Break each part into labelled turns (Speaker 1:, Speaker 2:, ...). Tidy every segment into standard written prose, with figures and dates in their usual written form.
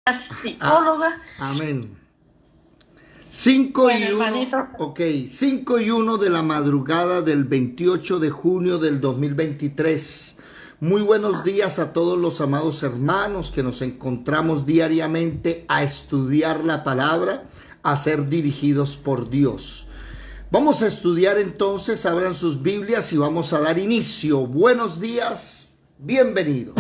Speaker 1: psicóloga.
Speaker 2: Amén. 5 y 1,
Speaker 1: hermanito.
Speaker 2: ok, 5 y 1 de la madrugada del 28 de junio del 2023. Muy buenos días a todos los amados hermanos que nos encontramos diariamente a estudiar la palabra, a ser dirigidos por Dios. Vamos a estudiar entonces, abran sus Biblias y vamos a dar inicio. Buenos días, bienvenidos.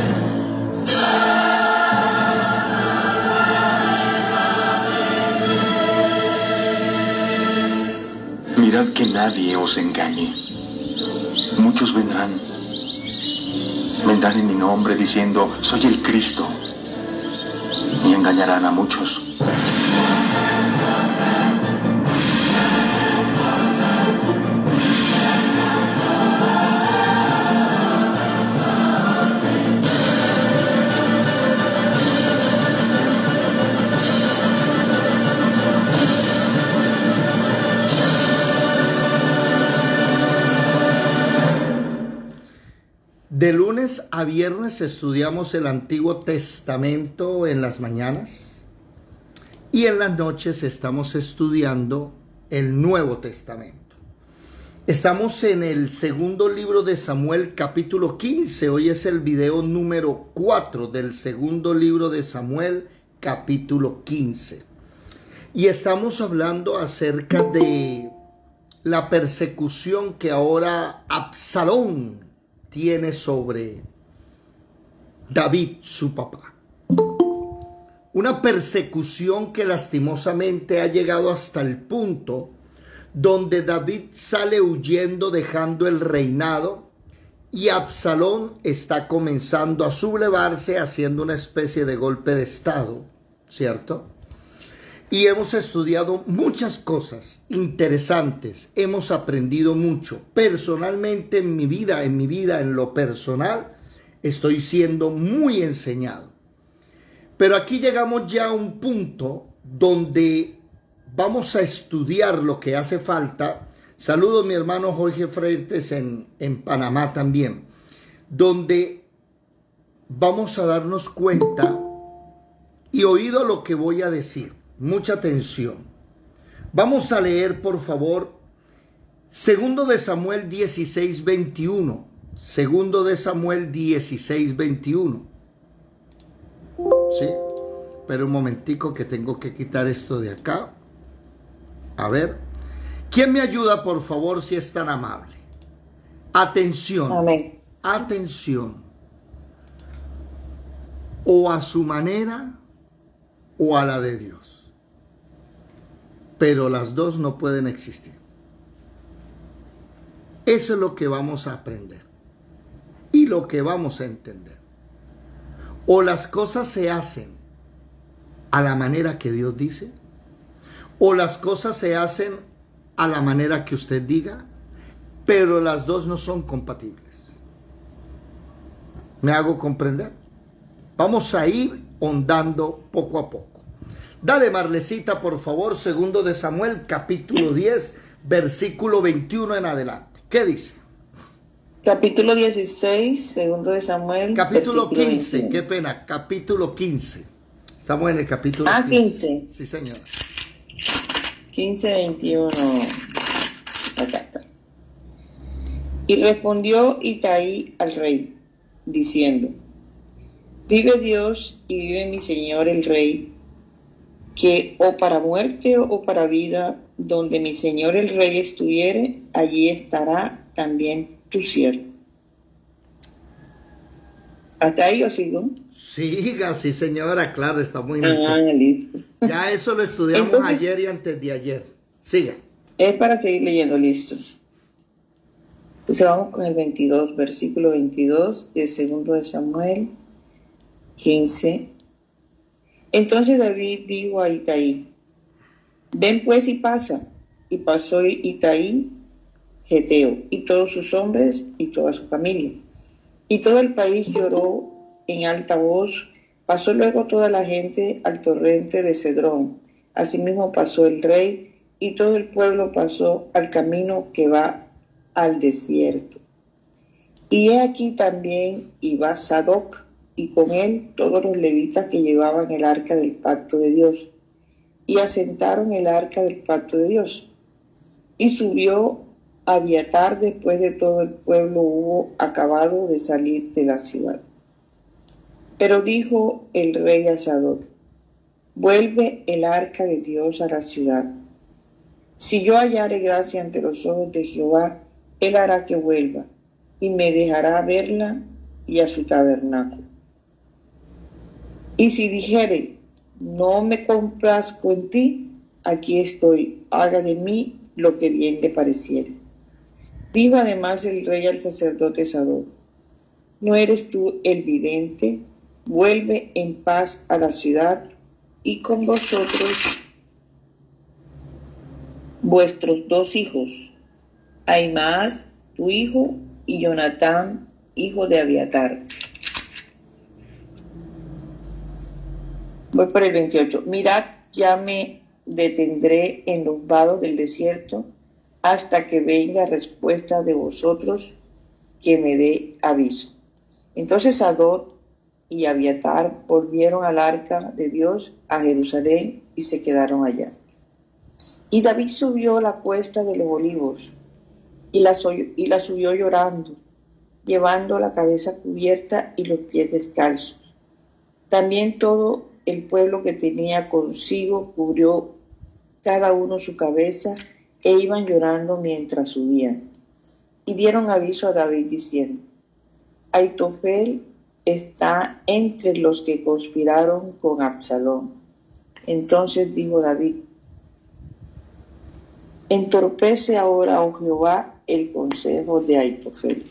Speaker 3: Mirad que nadie os engañe. Muchos vendrán en mi nombre diciendo, soy el Cristo, y engañarán a muchos.
Speaker 2: De lunes a viernes estudiamos el Antiguo Testamento en las mañanas y en las noches estamos estudiando el Nuevo Testamento. Estamos en el segundo libro de Samuel, capítulo 15. Hoy es el video número 4 del segundo libro de Samuel, capítulo 15. Y estamos hablando acerca de la persecución que ahora Absalón tiene sobre David, su papá. Una persecución que lastimosamente ha llegado hasta el punto donde David sale huyendo dejando el reinado y Absalón está comenzando a sublevarse haciendo una especie de golpe de estado, ¿cierto? Y hemos estudiado muchas cosas interesantes, hemos aprendido mucho. Personalmente en mi vida, en lo personal, estoy siendo muy enseñado. Pero aquí llegamos ya a un punto donde vamos a estudiar lo que hace falta. Saludo a mi hermano Jorge Freites en Panamá también, donde vamos a darnos cuenta y oído lo que voy a decir. Mucha atención. Vamos a leer, por favor, segundo de Samuel 16:21. Segundo de Samuel 16:21. ¿Sí? Pero un momentico que tengo que quitar esto de acá. A ver. ¿Quién me ayuda, por favor, si es tan amable? Atención.
Speaker 1: Amén.
Speaker 2: Atención. O a su manera o a la de Dios. Pero las dos no pueden existir. Eso es lo que vamos a aprender y lo que vamos a entender. O las cosas se hacen a la manera que Dios dice, o las cosas se hacen a la manera que usted diga, pero las dos no son compatibles. ¿Me hago comprender? Vamos a ir hondando poco a poco. Dale, Marlecita, por favor, segundo de Samuel, capítulo 10, versículo 21 en adelante. ¿Qué dice?
Speaker 1: Capítulo 16, segundo de Samuel.
Speaker 2: Capítulo 15,
Speaker 1: 21.
Speaker 2: qué pena, capítulo 15. Estamos en el capítulo
Speaker 1: 15.
Speaker 2: Sí, señor.
Speaker 1: 15, 21. Acá está. Y respondió Itaí al rey, diciendo, vive Dios y vive mi señor el rey, que o para muerte o para vida, donde mi señor el rey estuviere, allí estará también tu siervo. ¿Hasta ahí o sigo?
Speaker 2: Siga, sí, señora, claro, está muy
Speaker 1: listo.
Speaker 2: Ya eso lo estudiamos entonces, ayer y antes de ayer. Siga.
Speaker 1: Es para seguir leyendo, listo. Entonces vamos con el 22, versículo 22 del segundo de Samuel 15. Entonces David dijo a Itaí, ven pues y pasa. Y pasó Itaí, Geteo, y todos sus hombres y toda su familia. Y todo el país lloró en alta voz. Pasó luego toda la gente al torrente de Cedrón. Asimismo pasó el rey, y todo el pueblo pasó al camino que va al desierto. Y he aquí también iba Sadoc, y con él todos los levitas que llevaban el arca del pacto de Dios, y asentaron el arca del pacto de Dios. Y subió Abiatar después de todo el pueblo hubo acabado de salir de la ciudad. Pero dijo el rey a Sadoc: vuelve el arca de Dios a la ciudad. Si yo hallare gracia ante los ojos de Jehová, él hará que vuelva, y me dejará verla y a su tabernáculo. Y si dijere: no me complazco en ti, aquí estoy, haga de mí lo que bien le pareciere. Dijo además el rey al sacerdote Sadoc: ¿no eres tú el vidente? Vuelve en paz a la ciudad, y con vosotros vuestros 2 hijos, Ahimaas, tu hijo, y Jonatán, hijo de Abiatar. Voy por el 28. Mirad, ya me detendré en los vados del desierto hasta que venga respuesta de vosotros que me dé aviso. Entonces Sadoc y Abiatar volvieron al arca de Dios a Jerusalén y se quedaron allá. Y David subió la cuesta de los olivos y la subió llorando, llevando la cabeza cubierta y los pies descalzos. También todo el pueblo que tenía consigo cubrió cada uno su cabeza e iban llorando mientras subían. Y dieron aviso a David diciendo: Aitofel está entre los que conspiraron con Absalón. Entonces dijo David: entorpece ahora, oh Jehová, el consejo de Aitofel.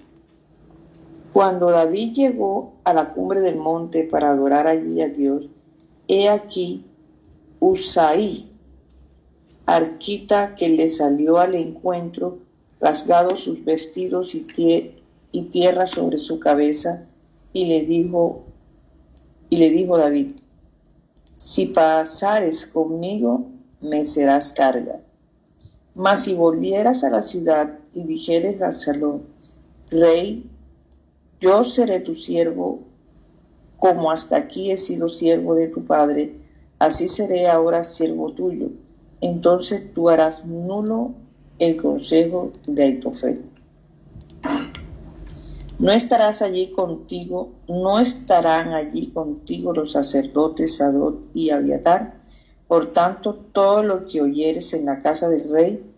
Speaker 1: Cuando David llegó a la cumbre del monte para adorar allí a Dios, he aquí Usaí, arquita, que le salió al encuentro, rasgados sus vestidos y tierra sobre su cabeza, y le dijo David: si pasares conmigo, me serás carga. Mas si volvieras a la ciudad y dijeres a Absalón: rey, yo seré tu siervo, como hasta aquí he sido siervo de tu padre, así seré ahora siervo tuyo. Entonces tú harás nulo el consejo de Aitofel. No estarán allí contigo los sacerdotes Sadoc y Abiatar. Por tanto, todo lo que oyeres en la casa del rey,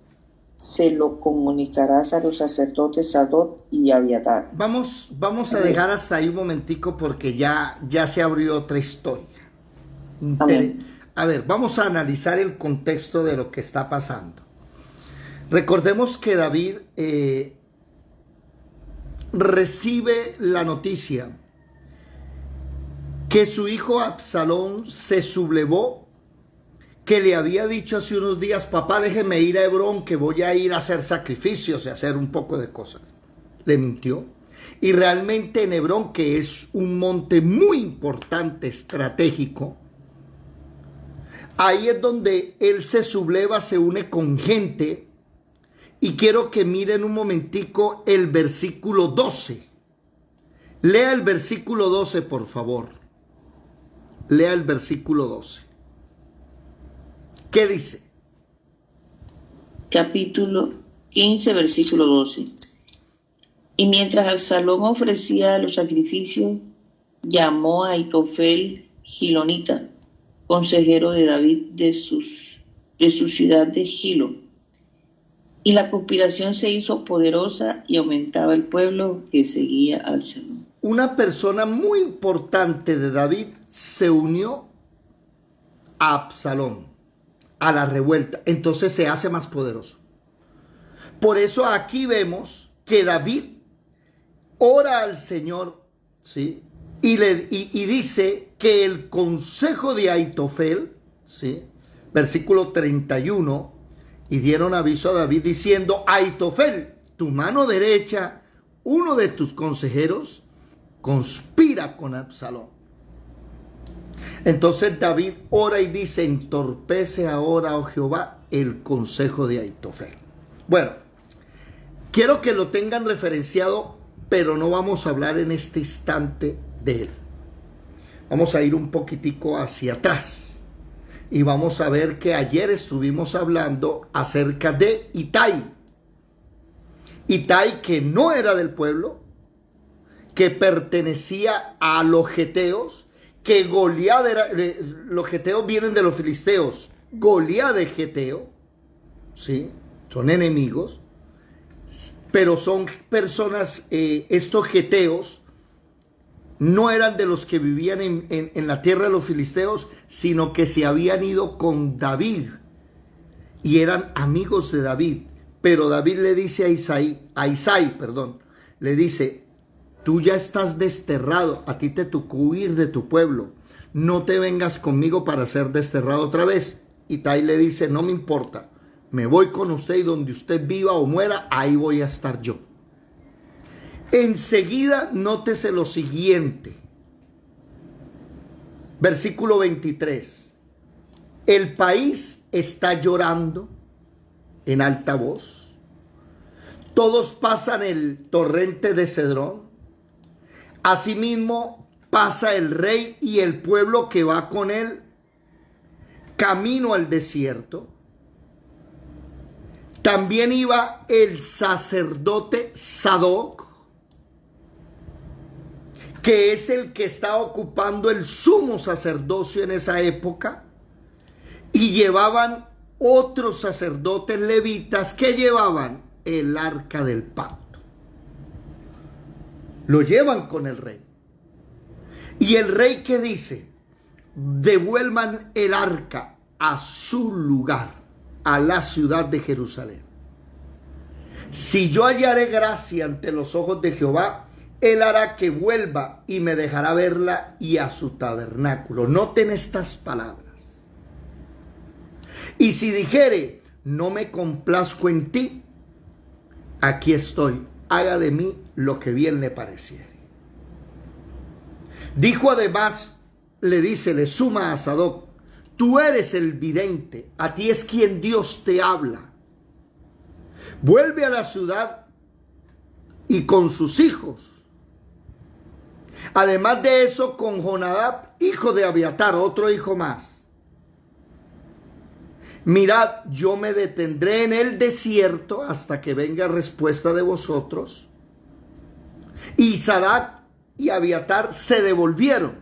Speaker 1: se lo comunicarás a los sacerdotes Sadoc y Abiatar.
Speaker 2: Vamos a dejar hasta ahí un momentico porque ya se abrió otra historia. A ver, vamos a analizar el contexto de lo que está pasando. Recordemos que David recibe la noticia que su hijo Absalón se sublevó, que le había dicho hace unos días: papá, déjeme ir a Hebrón, que voy a ir a hacer sacrificios y a hacer un poco de cosas. Le mintió. Y realmente en Hebrón, que es un monte muy importante, estratégico, ahí es donde él se subleva, se une con gente. Y quiero que miren un momentico el versículo 12. Lea el versículo 12, por favor. Lea el versículo 12. ¿Qué dice?
Speaker 1: Capítulo 15, versículo 12. Y mientras Absalón ofrecía los sacrificios, llamó a Aitofel Gilonita, consejero de David de su ciudad de Gilo. Y la conspiración se hizo poderosa y aumentaba el pueblo que seguía a Absalón.
Speaker 2: Una persona muy importante de David se unió a Absalón, a la revuelta. Entonces se hace más poderoso. Por eso aquí vemos que David ora al Señor, ¿sí? Y dice que el consejo de Aitofel, ¿sí? Versículo 31, y dieron aviso a David diciendo: Aitofel, tu mano derecha, uno de tus consejeros, conspira con Absalón. Entonces David ora y dice: entorpece ahora, oh Jehová, el consejo de Aitofel. Bueno, quiero que lo tengan referenciado, pero no vamos a hablar en este instante de él. Vamos a ir un poquitico hacia atrás y vamos a ver que ayer estuvimos hablando acerca de Itai. Itai, que no era del pueblo, que pertenecía a los geteos, que Goliat era, los geteos vienen de los filisteos, Goliat de geteo, ¿sí? Son enemigos, pero son personas, estos geteos no eran de los que vivían en la tierra de los filisteos, sino que se habían ido con David y eran amigos de David. Pero David le dice a Isaí, le dice: tú ya estás desterrado, a ti te tocó huir de tu pueblo, no te vengas conmigo para ser desterrado otra vez. Itai le dice: no me importa, me voy con usted y donde usted viva o muera, ahí voy a estar yo. Enseguida, nótese lo siguiente. Versículo 23. El país está llorando en alta voz. Todos pasan el torrente de Cedrón. Asimismo, pasa el rey y el pueblo que va con él camino al desierto. También iba el sacerdote Sadoc, que es el que está ocupando el sumo sacerdocio en esa época, y llevaban otros sacerdotes levitas que llevaban el arca del pacto. Lo llevan con el rey. Y el rey, ¿qué dice? Devuelvan el arca a su lugar, a la ciudad de Jerusalén. Si yo hallaré gracia ante los ojos de Jehová, él hará que vuelva y me dejará verla y a su tabernáculo. Noten estas palabras. Y si dijere: no me complazco en ti, aquí estoy, haga de mí lo que bien le pareciere. Dijo además, le suma a Sadoc: tú eres el vidente, a ti es quien Dios te habla. Vuelve a la ciudad y con sus hijos. Además de eso, con Jonadab, hijo de Abiatar, otro hijo más. Mirad, yo me detendré en el desierto hasta que venga respuesta de vosotros. Y Sadoc y Abiatar se devolvieron.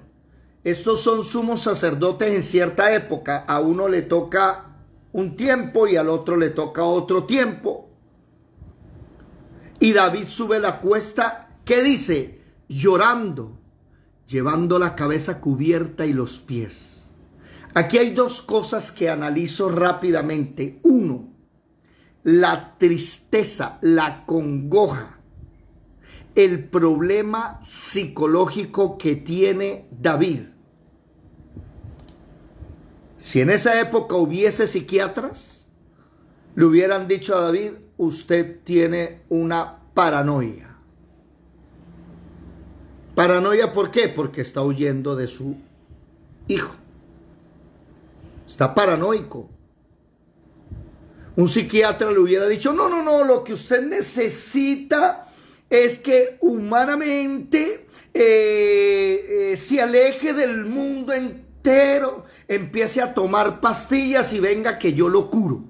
Speaker 2: Estos son sumos sacerdotes en cierta época. A uno le toca un tiempo y al otro le toca otro tiempo. Y David sube la cuesta, ¿qué dice? Llorando, llevando la cabeza cubierta y los pies. Aquí hay dos cosas que analizo rápidamente. Uno, la tristeza, la congoja, el problema psicológico que tiene David. Si en esa época hubiese psiquiatras, le hubieran dicho a David: usted tiene una paranoia. ¿Paranoia por qué? Porque está huyendo de su hijo. Está paranoico. Un psiquiatra le hubiera dicho: no, lo que usted necesita es que humanamente se aleje del mundo entero, empiece a tomar pastillas y venga que yo lo curo.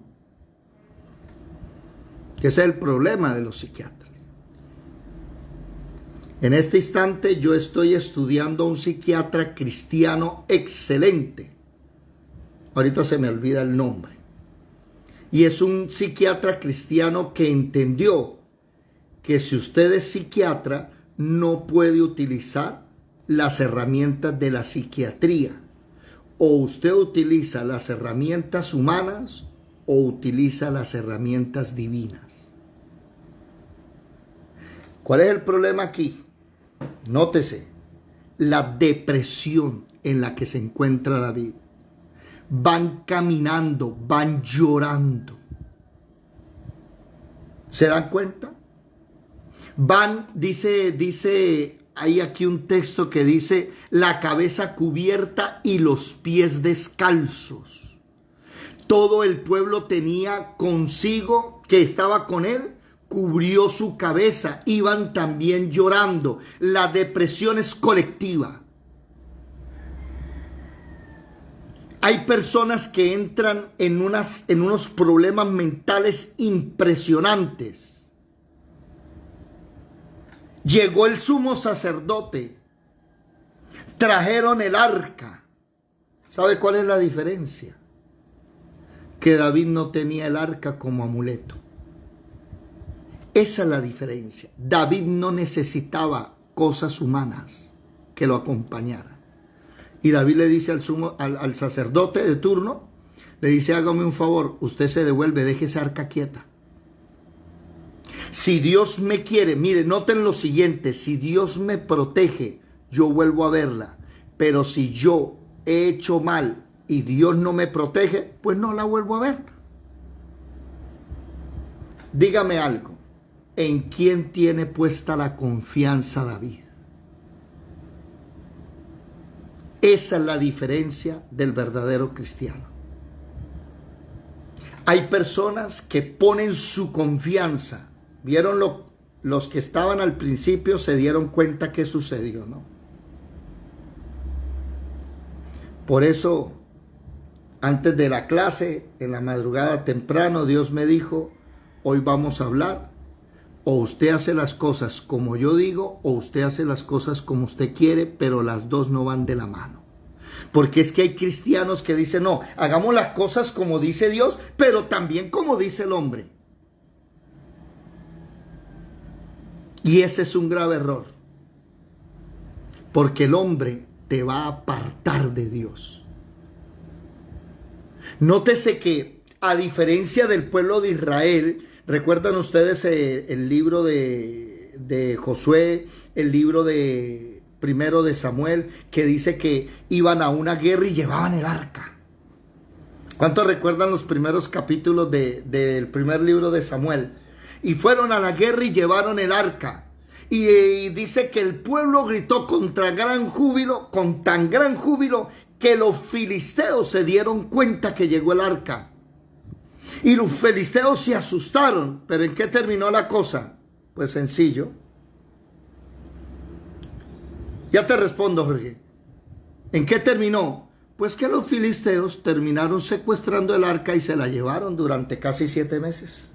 Speaker 2: Que ese es el problema de los psiquiatras. En este instante yo estoy estudiando a un psiquiatra cristiano excelente. Ahorita se me olvida el nombre. Y es un psiquiatra cristiano que entendió que si usted es psiquiatra, no puede utilizar las herramientas de la psiquiatría. O usted utiliza las herramientas humanas o utiliza las herramientas divinas. ¿Cuál es el problema aquí? Nótese, la depresión en la que se encuentra David. Van caminando, van llorando. ¿Se dan cuenta? Van, dice, hay aquí un texto que dice: la cabeza cubierta y los pies descalzos. Todo el pueblo tenía consigo, que estaba con él, cubrió su cabeza, iban también llorando. La depresión es colectiva. Hay personas que entran en unos problemas mentales impresionantes. Llegó el sumo sacerdote, trajeron el arca. ¿Sabe cuál es la diferencia? Que David no tenía el arca como amuleto. Esa es la diferencia. David no necesitaba cosas humanas que lo acompañaran. Y David le dice al sacerdote de turno, le dice: hágame un favor, usted se devuelve, deje esa arca quieta. Si Dios me quiere, mire, noten lo siguiente: si Dios me protege, yo vuelvo a verla. Pero si yo he hecho mal y Dios no me protege, pues no la vuelvo a ver. Dígame algo, ¿en quién tiene puesta la confianza David? Esa es la diferencia del verdadero cristiano. Hay personas que ponen su confianza. ¿Vieron los que estaban al principio se dieron cuenta qué sucedió, ¿no? Por eso, antes de la clase, en la madrugada temprano, Dios me dijo: hoy vamos a hablar. O usted hace las cosas como yo digo, o usted hace las cosas como usted quiere, pero las dos no van de la mano. Porque es que hay cristianos que dicen: no, hagamos las cosas como dice Dios, pero también como dice el hombre. Y ese es un grave error. Porque el hombre te va a apartar de Dios. Nótese que, a diferencia del pueblo de Israel, ¿recuerdan ustedes el libro de Josué, el libro de primero de Samuel, que dice que iban a una guerra y llevaban el arca? ¿Cuántos recuerdan los primeros capítulos del primer libro de Samuel? Y fueron a la guerra y llevaron el arca. Y dice que el pueblo gritó con tan gran júbilo, que los filisteos se dieron cuenta que llegó el arca. Y los filisteos se asustaron. ¿Pero en qué terminó la cosa? Pues sencillo. Ya te respondo, Jorge. ¿En qué terminó? Pues que los filisteos terminaron secuestrando el arca y se la llevaron durante casi 7 meses.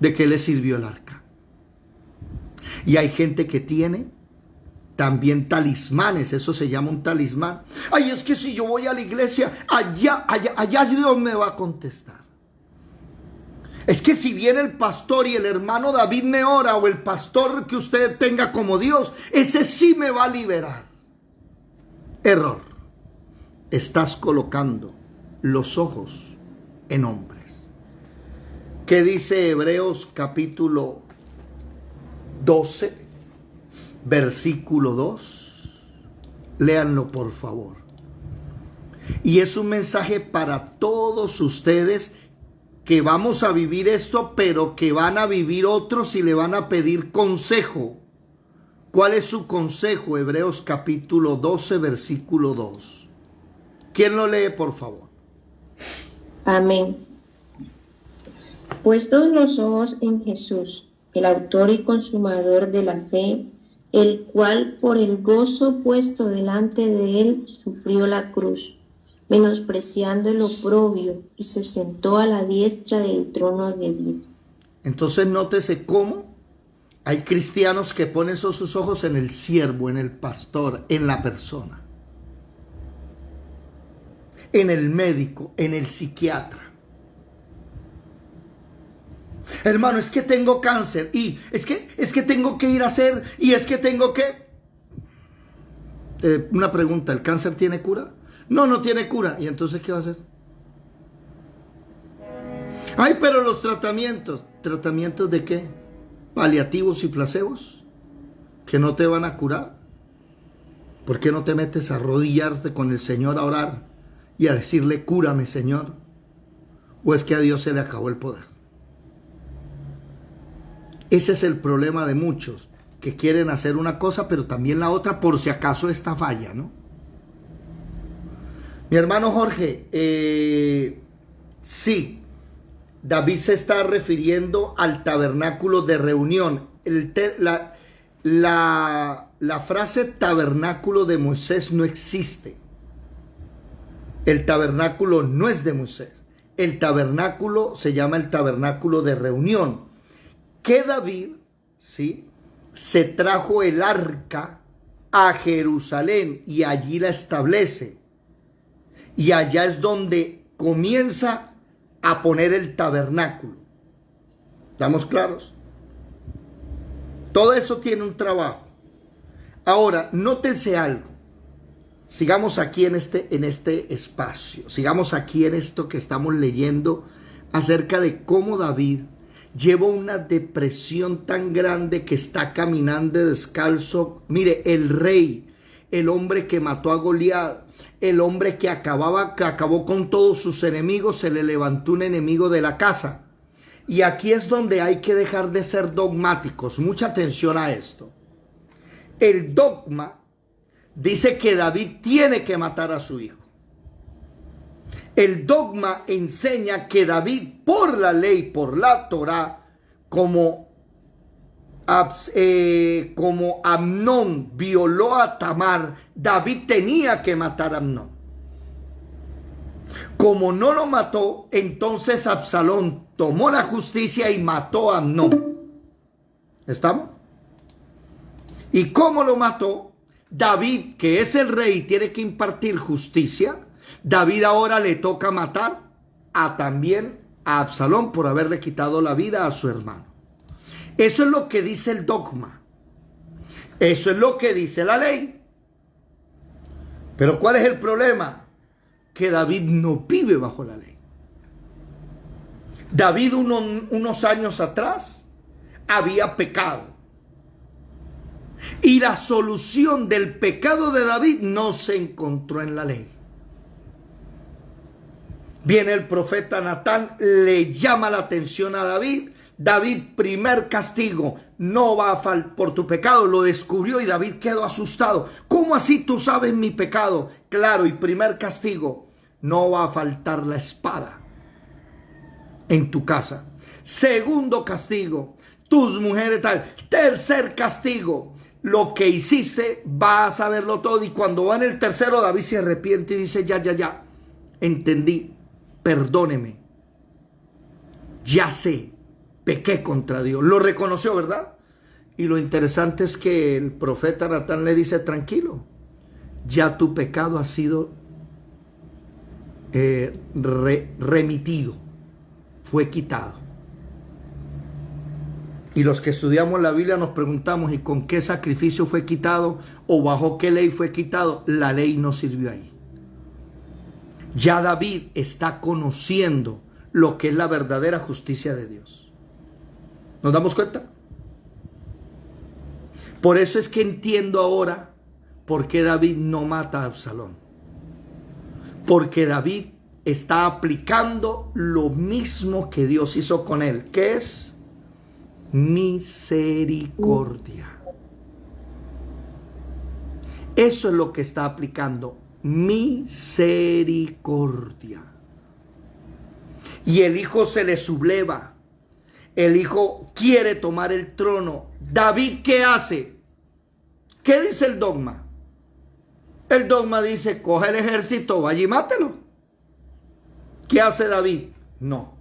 Speaker 2: ¿De qué le sirvió el arca? Y hay gente que tiene también talismanes, eso se llama un talismán. Ay, es que si yo voy a la iglesia, allá Dios me va a contestar. Es que si viene el pastor y el hermano David me ora, o el pastor que usted tenga como Dios, ese sí me va a liberar. Error. Estás colocando los ojos en hombres. ¿Qué dice Hebreos capítulo 12, versículo 2? Léanlo, por favor. Y es un mensaje para todos ustedes que vamos a vivir esto, pero que van a vivir otros y le van a pedir consejo. ¿Cuál es su consejo? Hebreos capítulo 12, versículo 2. ¿Quién lo lee, por favor?
Speaker 4: Amén. Puestos los ojos en Jesús, el autor y consumador de la fe, el cual por el gozo puesto delante de él sufrió la cruz, menospreciando el oprobio, y se sentó a la diestra del trono de Dios.
Speaker 2: Entonces nótese cómo hay cristianos que ponen sus ojos en el siervo, en el pastor, en la persona, en el médico, en el psiquiatra. Hermano, es que tengo cáncer, y es que tengo que ir a hacer, y es que tengo que... una pregunta, ¿el cáncer tiene cura? No, no tiene cura. ¿Y entonces qué va a hacer? Ay, pero los tratamientos. ¿Tratamientos de qué? ¿Paliativos y placebos? ¿Que no te van a curar? ¿Por qué no te metes a arrodillarte con el Señor a orar y a decirle: cúrame, Señor? ¿O es que a Dios se le acabó el poder? Ese es el problema de muchos, que quieren hacer una cosa pero también la otra, por si acaso esta falla, ¿no? Mi hermano Jorge, sí, David se está refiriendo al tabernáculo de reunión. La frase tabernáculo de Moisés no existe. El tabernáculo no es de Moisés. El tabernáculo se llama el tabernáculo de reunión. Que David, ¿sí?, se trajo el arca a Jerusalén y allí la establece. Y allá es donde comienza a poner el tabernáculo. ¿Estamos claros? Todo eso tiene un trabajo. Ahora, nótense algo. Sigamos aquí en este espacio. Sigamos aquí en esto que estamos leyendo acerca de cómo David lleva una depresión tan grande que está caminando descalzo. Mire, el rey, el hombre que mató a Goliat, el hombre que acabó con todos sus enemigos, se le levantó un enemigo de la casa. Y aquí es donde hay que dejar de ser dogmáticos. Mucha atención a esto. El dogma dice que David tiene que matar a su hijo. El dogma enseña que David, por la ley, por la Torá, como Amnón violó a Tamar, David tenía que matar a Amnón. Como no lo mató, entonces Absalón tomó la justicia y mató a Amnón. ¿Estamos? ¿Y cómo lo mató? David, que es el rey, tiene que impartir justicia. David ahora le toca matar también a Absalón por haberle quitado la vida a su hermano. Eso es lo que dice el dogma. Eso es lo que dice la ley. Pero ¿cuál es el problema? Que David no vive bajo la ley. David unos años atrás había pecado. Y la solución del pecado de David no se encontró en la ley. Viene el profeta Natán, le llama la atención a David. David, primer castigo, no va a faltar por tu pecado. Lo descubrió y David quedó asustado. ¿Cómo así tú sabes mi pecado? Claro, y primer castigo, no va a faltar la espada en tu casa. Segundo castigo, tus mujeres tal. Tercer castigo, lo que hiciste vas a saberlo todo. Y cuando va en el tercero, David se arrepiente y dice, ya, entendí, perdóneme, ya sé, pequé contra Dios. Lo reconoció, ¿verdad? Y lo interesante es que el profeta Natán le dice, tranquilo, ya tu pecado ha sido remitido, fue quitado. Y los que estudiamos la Biblia nos preguntamos, ¿y con qué sacrificio fue quitado? ¿O bajo qué ley fue quitado? La ley no sirvió ahí. Ya David está conociendo lo que es la verdadera justicia de Dios. ¿Nos damos cuenta? Por eso es que entiendo ahora por qué David no mata a Absalón. Porque David está aplicando lo mismo que Dios hizo con él, que es misericordia. Eso es lo que está aplicando, misericordia. Y el hijo se le subleva. El hijo quiere tomar el trono. David, ¿qué hace? ¿Qué dice el dogma? El dogma dice, coge el ejército, vaya y mátelo. ¿Qué hace David? No.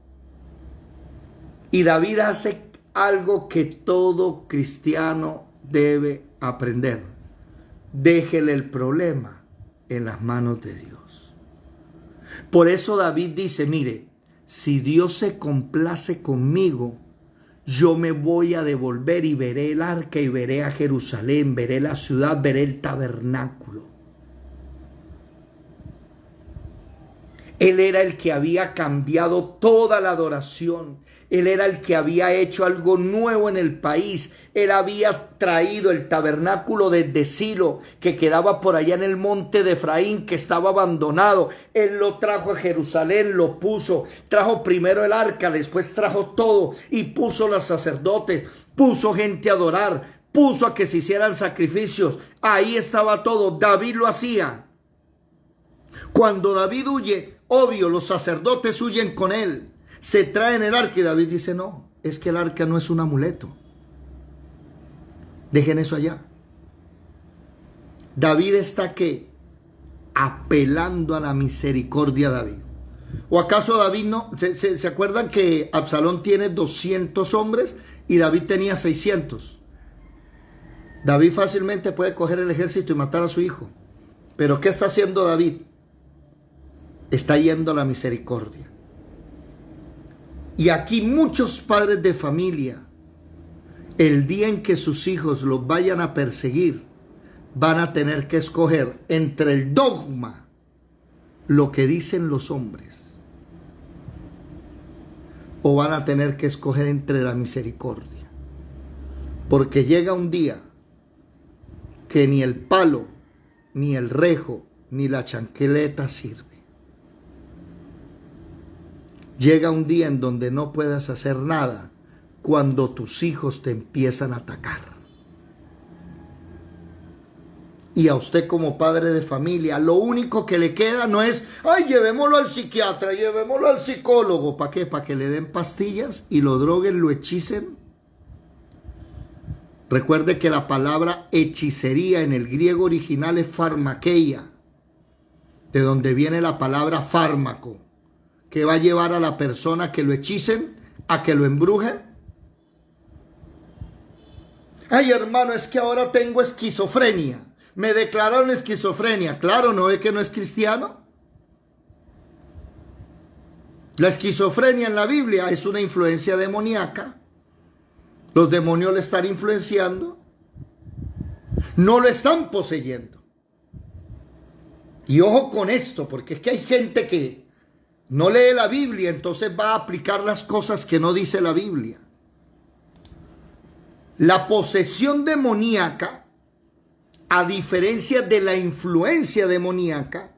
Speaker 2: Y David hace algo que todo cristiano debe aprender. Déjele el problema en las manos de Dios. Por eso David dice, mire, si Dios se complace conmigo, yo me voy a devolver y veré el arca y veré a Jerusalén, veré la ciudad, veré el tabernáculo. Él era el que había cambiado toda la adoración. Él era el que había hecho algo nuevo en el país. Él había traído el tabernáculo desde Silo, que quedaba por allá en el monte de Efraín, que estaba abandonado. Él lo trajo a Jerusalén, lo puso. Trajo primero el arca, después trajo todo y puso los sacerdotes, puso gente a adorar, puso a que se hicieran sacrificios. Ahí estaba todo. David lo hacía. Cuando David huye, obvio, los sacerdotes huyen con él. Se traen el arca y David dice, no, es que el arca no es un amuleto. Dejen eso allá. David está ¿qué? apelando a la misericordia de David. ¿O acaso David no? ¿Se acuerdan que Absalón tiene 200 hombres y David tenía 600? David fácilmente puede coger el ejército y matar a su hijo. Pero ¿qué está haciendo David? Está yendo a la misericordia. Y aquí muchos padres de familia, el día en que sus hijos los vayan a perseguir, van a tener que escoger entre el dogma, lo que dicen los hombres, o van a tener que escoger entre la misericordia. Porque llega un día que ni el palo, ni el rejo, ni la chancleta sirve. Llega un día en donde no puedas hacer nada cuando tus hijos te empiezan a atacar. Y a usted como padre de familia, lo único que le queda no es, ay, llevémoslo al psiquiatra, llevémoslo al psicólogo. ¿Para qué? ¿Para que le den pastillas y lo droguen, lo hechicen? Recuerde que la palabra hechicería en el griego original es farmakeia, de donde viene la palabra fármaco, que va a llevar a la persona que lo hechicen, a que lo embrujen. Ay, hermano, es que ahora tengo esquizofrenia. Me declararon esquizofrenia. Claro, ¿no ve que no es cristiano? La esquizofrenia en la Biblia es una influencia demoníaca. Los demonios le están influenciando. No lo están poseyendo. Y ojo con esto, porque es que hay gente que no lee la Biblia, entonces va a aplicar las cosas que no dice la Biblia. La posesión demoníaca, a diferencia de la influencia demoníaca,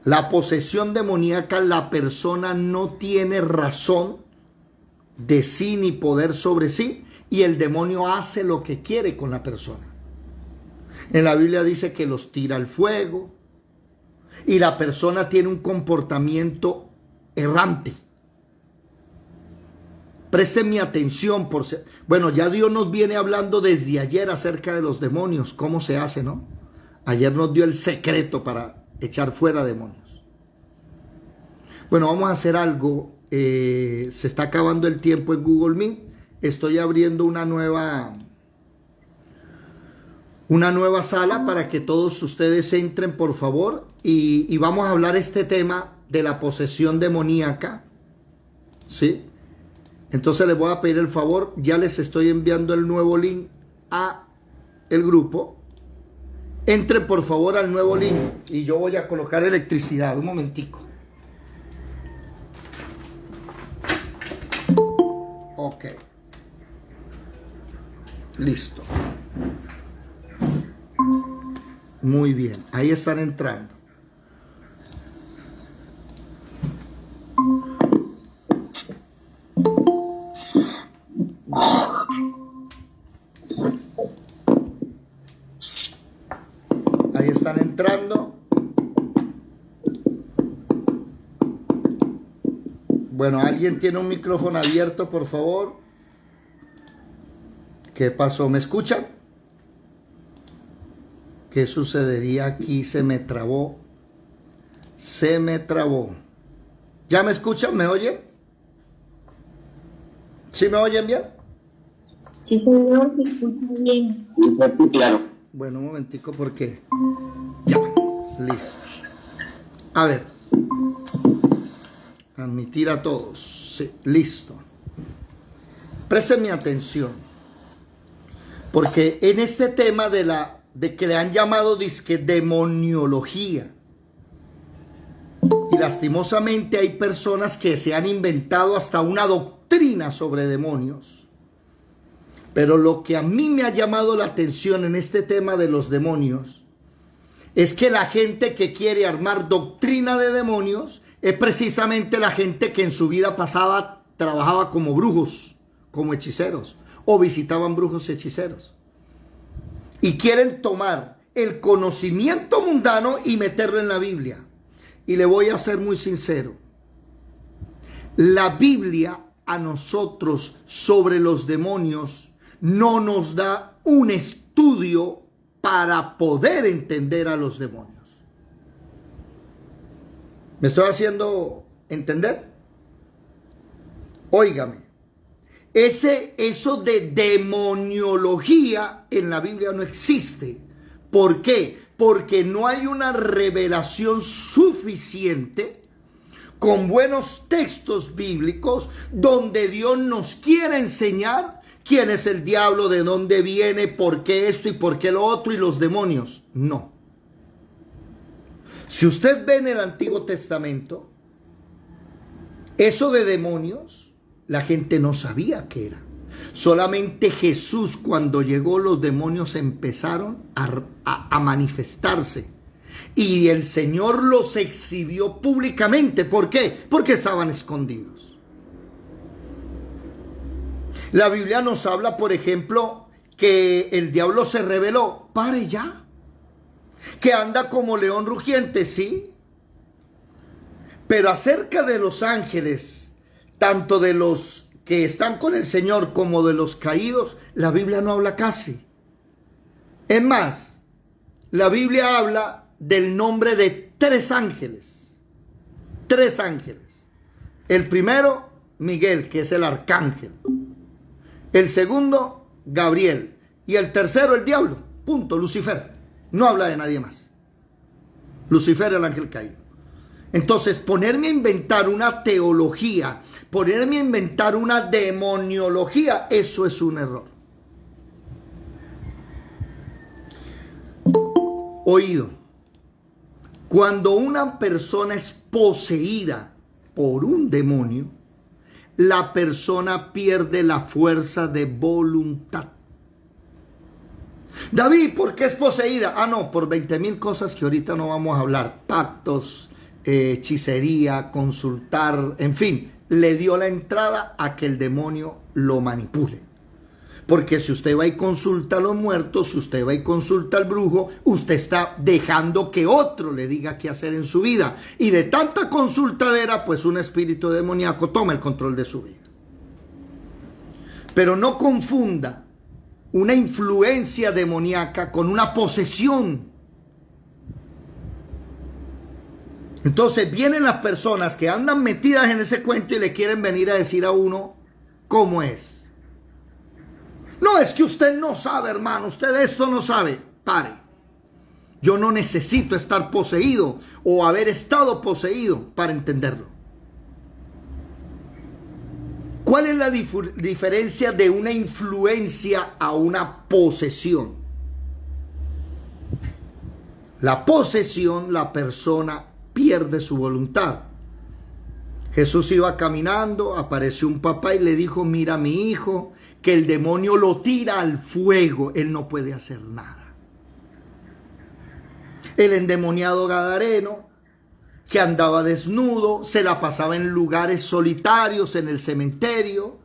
Speaker 2: la posesión demoníaca, la persona no tiene razón de sí ni poder sobre sí, y el demonio hace lo que quiere con la persona. En la Biblia dice que los tira al fuego, y la persona tiene un comportamiento errante. Presten mi atención, bueno, ya Dios nos viene hablando desde ayer acerca de los demonios, cómo se hace, ¿no? Ayer nos dio el secreto para echar fuera demonios. Bueno, vamos a hacer algo. Se está acabando el tiempo en Google Meet. Estoy abriendo una nueva sala para que todos ustedes entren, por favor, y vamos a hablar este tema de la posesión demoníaca, ¿sí? Entonces les voy a pedir el favor, ya les estoy enviando el nuevo link a el grupo. Entren por favor al nuevo link y yo voy a colocar electricidad, un momentico. Ok. Listo. Muy bien, ahí están entrando. Ahí están entrando. Bueno, ¿alguien tiene un micrófono abierto, por favor? ¿Qué pasó? ¿Me escuchan? ¿Qué sucedería aquí? Se me trabó. Se me trabó. ¿Ya me escuchan? ¿Me oyen? ¿Sí me oyen bien?
Speaker 4: Sí, señor, se escucha bien.
Speaker 3: Sí, claro.
Speaker 2: Bueno, un momentico porque... Ya, listo. A ver. Admitir a todos. Sí, listo. Presten mi atención. Porque en este tema de que le han llamado disque demoniología, y lastimosamente hay personas que se han inventado hasta una doctrina sobre demonios. Pero lo que a mí me ha llamado la atención en este tema de los demonios es que la gente que quiere armar doctrina de demonios es precisamente la gente que en su vida pasada trabajaba como brujos, como hechiceros, o visitaban brujos y hechiceros. Y quieren tomar el conocimiento mundano y meterlo en la Biblia. Y le voy a ser muy sincero. La Biblia a nosotros sobre los demonios no nos da un estudio para poder entender a los demonios. ¿Me estoy haciendo entender? Óigame, eso de demoniología en la Biblia no existe. ¿Por qué? Porque no hay una revelación suficiente con buenos textos bíblicos donde Dios nos quiera enseñar quién es el diablo, de dónde viene, por qué esto y por qué lo otro y los demonios. No. Si usted ve en el Antiguo Testamento, eso de demonios, la gente no sabía qué era. Solamente Jesús, cuando llegó, los demonios empezaron a manifestarse. Y el Señor los exhibió públicamente. ¿Por qué? Porque estaban escondidos. La Biblia nos habla, por ejemplo, que el diablo se rebeló. Pare ya. Que anda como león rugiente, sí. Pero acerca de los ángeles, tanto de los que están con el Señor como de los caídos, la Biblia no habla casi. Es más, la Biblia habla del nombre de 3 ángeles. 3 ángeles. El primero, Miguel, que es el arcángel. El segundo, Gabriel. Y el tercero, el diablo. Punto, Lucifer. No habla de nadie más. Lucifer, el ángel caído. Entonces, ponerme a inventar una teología, ponerme a inventar una demoniología, eso es un error. Oído. Cuando una persona es poseída por un demonio, la persona pierde la fuerza de voluntad. David, ¿por qué es poseída? Ah, no, por 20,000 cosas que ahorita no vamos a hablar. Pactos, hechicería, consultar, en fin, le dio la entrada a que el demonio lo manipule. Porque si usted va y consulta a los muertos, si usted va y consulta al brujo, usted está dejando que otro le diga qué hacer en su vida. Y de tanta consultadera, pues un espíritu demoníaco toma el control de su vida. Pero no confunda una influencia demoníaca con una posesión. Entonces vienen las personas que andan metidas en ese cuento y le quieren venir a decir a uno cómo es. No, es que usted no sabe, hermano, usted esto no sabe. Pare. Yo no necesito estar poseído o haber estado poseído para entenderlo. ¿Cuál es la diferencia de una influencia a una posesión? La posesión, la persona pierde su voluntad. Jesús iba caminando, apareció un papá y le dijo: mira, mi hijo, que el demonio lo tira al fuego, él no puede hacer nada. El endemoniado gadareno, que andaba desnudo, se la pasaba en lugares solitarios, en el cementerio,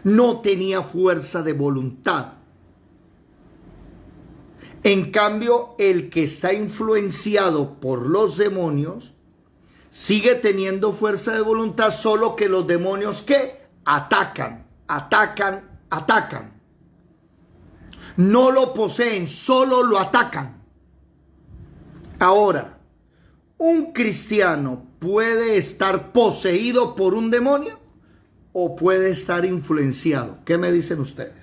Speaker 2: no tenía fuerza de voluntad. En cambio, el que está influenciado por los demonios sigue teniendo fuerza de voluntad, solo que los demonios ¿qué? Atacan. No lo poseen, solo lo atacan. Ahora, ¿un cristiano puede estar poseído por un demonio o puede estar influenciado? ¿Qué me dicen ustedes?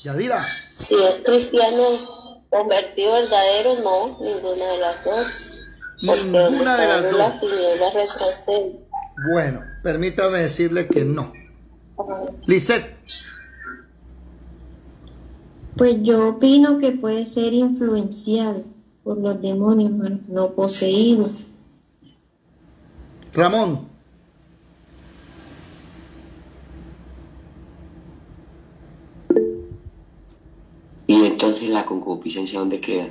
Speaker 2: Yadira.
Speaker 4: Si es cristiano convertido verdadero, no, ninguna de las dos.
Speaker 2: Ninguna de las dos.
Speaker 4: Las tinieblas retroceden.
Speaker 2: Bueno, permítame decirle que no. Lisette.
Speaker 4: Pues yo opino que puede ser influenciado por los demonios, no poseído.
Speaker 2: Ramón.
Speaker 5: Y entonces la concupiscencia, ¿dónde queda?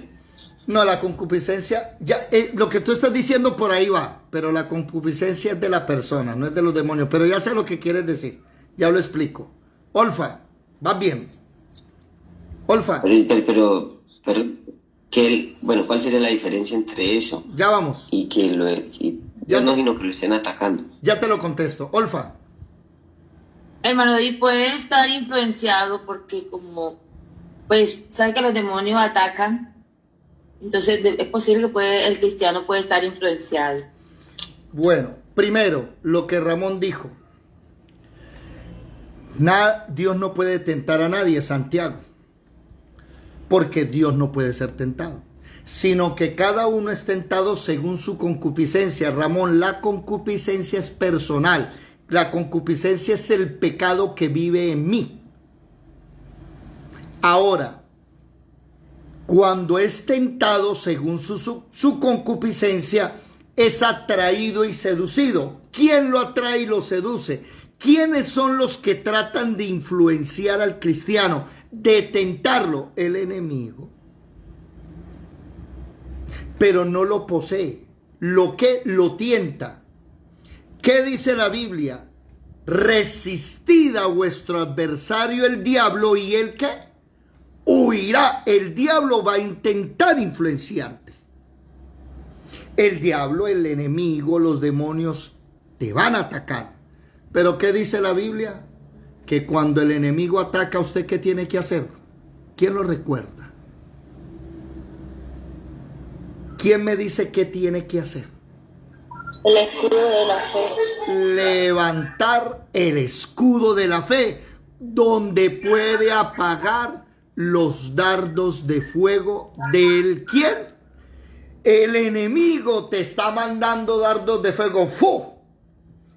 Speaker 2: No, la concupiscencia, ya lo que tú estás diciendo por ahí va, pero la concupiscencia es de la persona, no es de los demonios. Pero ya sé lo que quieres decir, ya lo explico. Olfa, vas bien. Olfa.
Speaker 5: Pero ¿qué, bueno, ¿cuál sería la diferencia entre eso?
Speaker 2: Ya vamos.
Speaker 5: Y que lo Yo imagino que lo estén atacando.
Speaker 2: Ya te lo contesto. Olfa.
Speaker 1: Hermano David, puede estar influenciado porque como, pues, sabe que los demonios atacan, entonces es posible que el cristiano puede estar influenciado.
Speaker 2: Bueno, primero, lo que Ramón dijo. Dios no puede tentar a nadie, Santiago, porque Dios no puede ser tentado, sino que cada uno es tentado según su concupiscencia. Ramón, la concupiscencia es personal. La concupiscencia es el pecado que vive en mí. Ahora, cuando es tentado según su concupiscencia, es atraído y seducido. ¿Quién lo atrae y lo seduce? ¿Quiénes son los que tratan de influenciar al cristiano, de tentarlo? El enemigo. Pero no lo posee. Lo que lo tienta. ¿Qué dice la Biblia? Resistid a vuestro adversario el diablo y él ¿qué? Huirá. El diablo va a intentar influenciarte. El diablo, el enemigo, los demonios te van a atacar. Pero ¿qué dice la Biblia? Que cuando el enemigo ataca, ¿usted qué tiene que hacer? ¿Quién lo recuerda? ¿Quién me dice qué tiene que hacer?
Speaker 4: El escudo de la fe.
Speaker 2: Levantar el escudo de la fe, donde puede apagar los dardos de fuego del ¿quién? El enemigo te está mandando dardos de fuego. ¡Fu!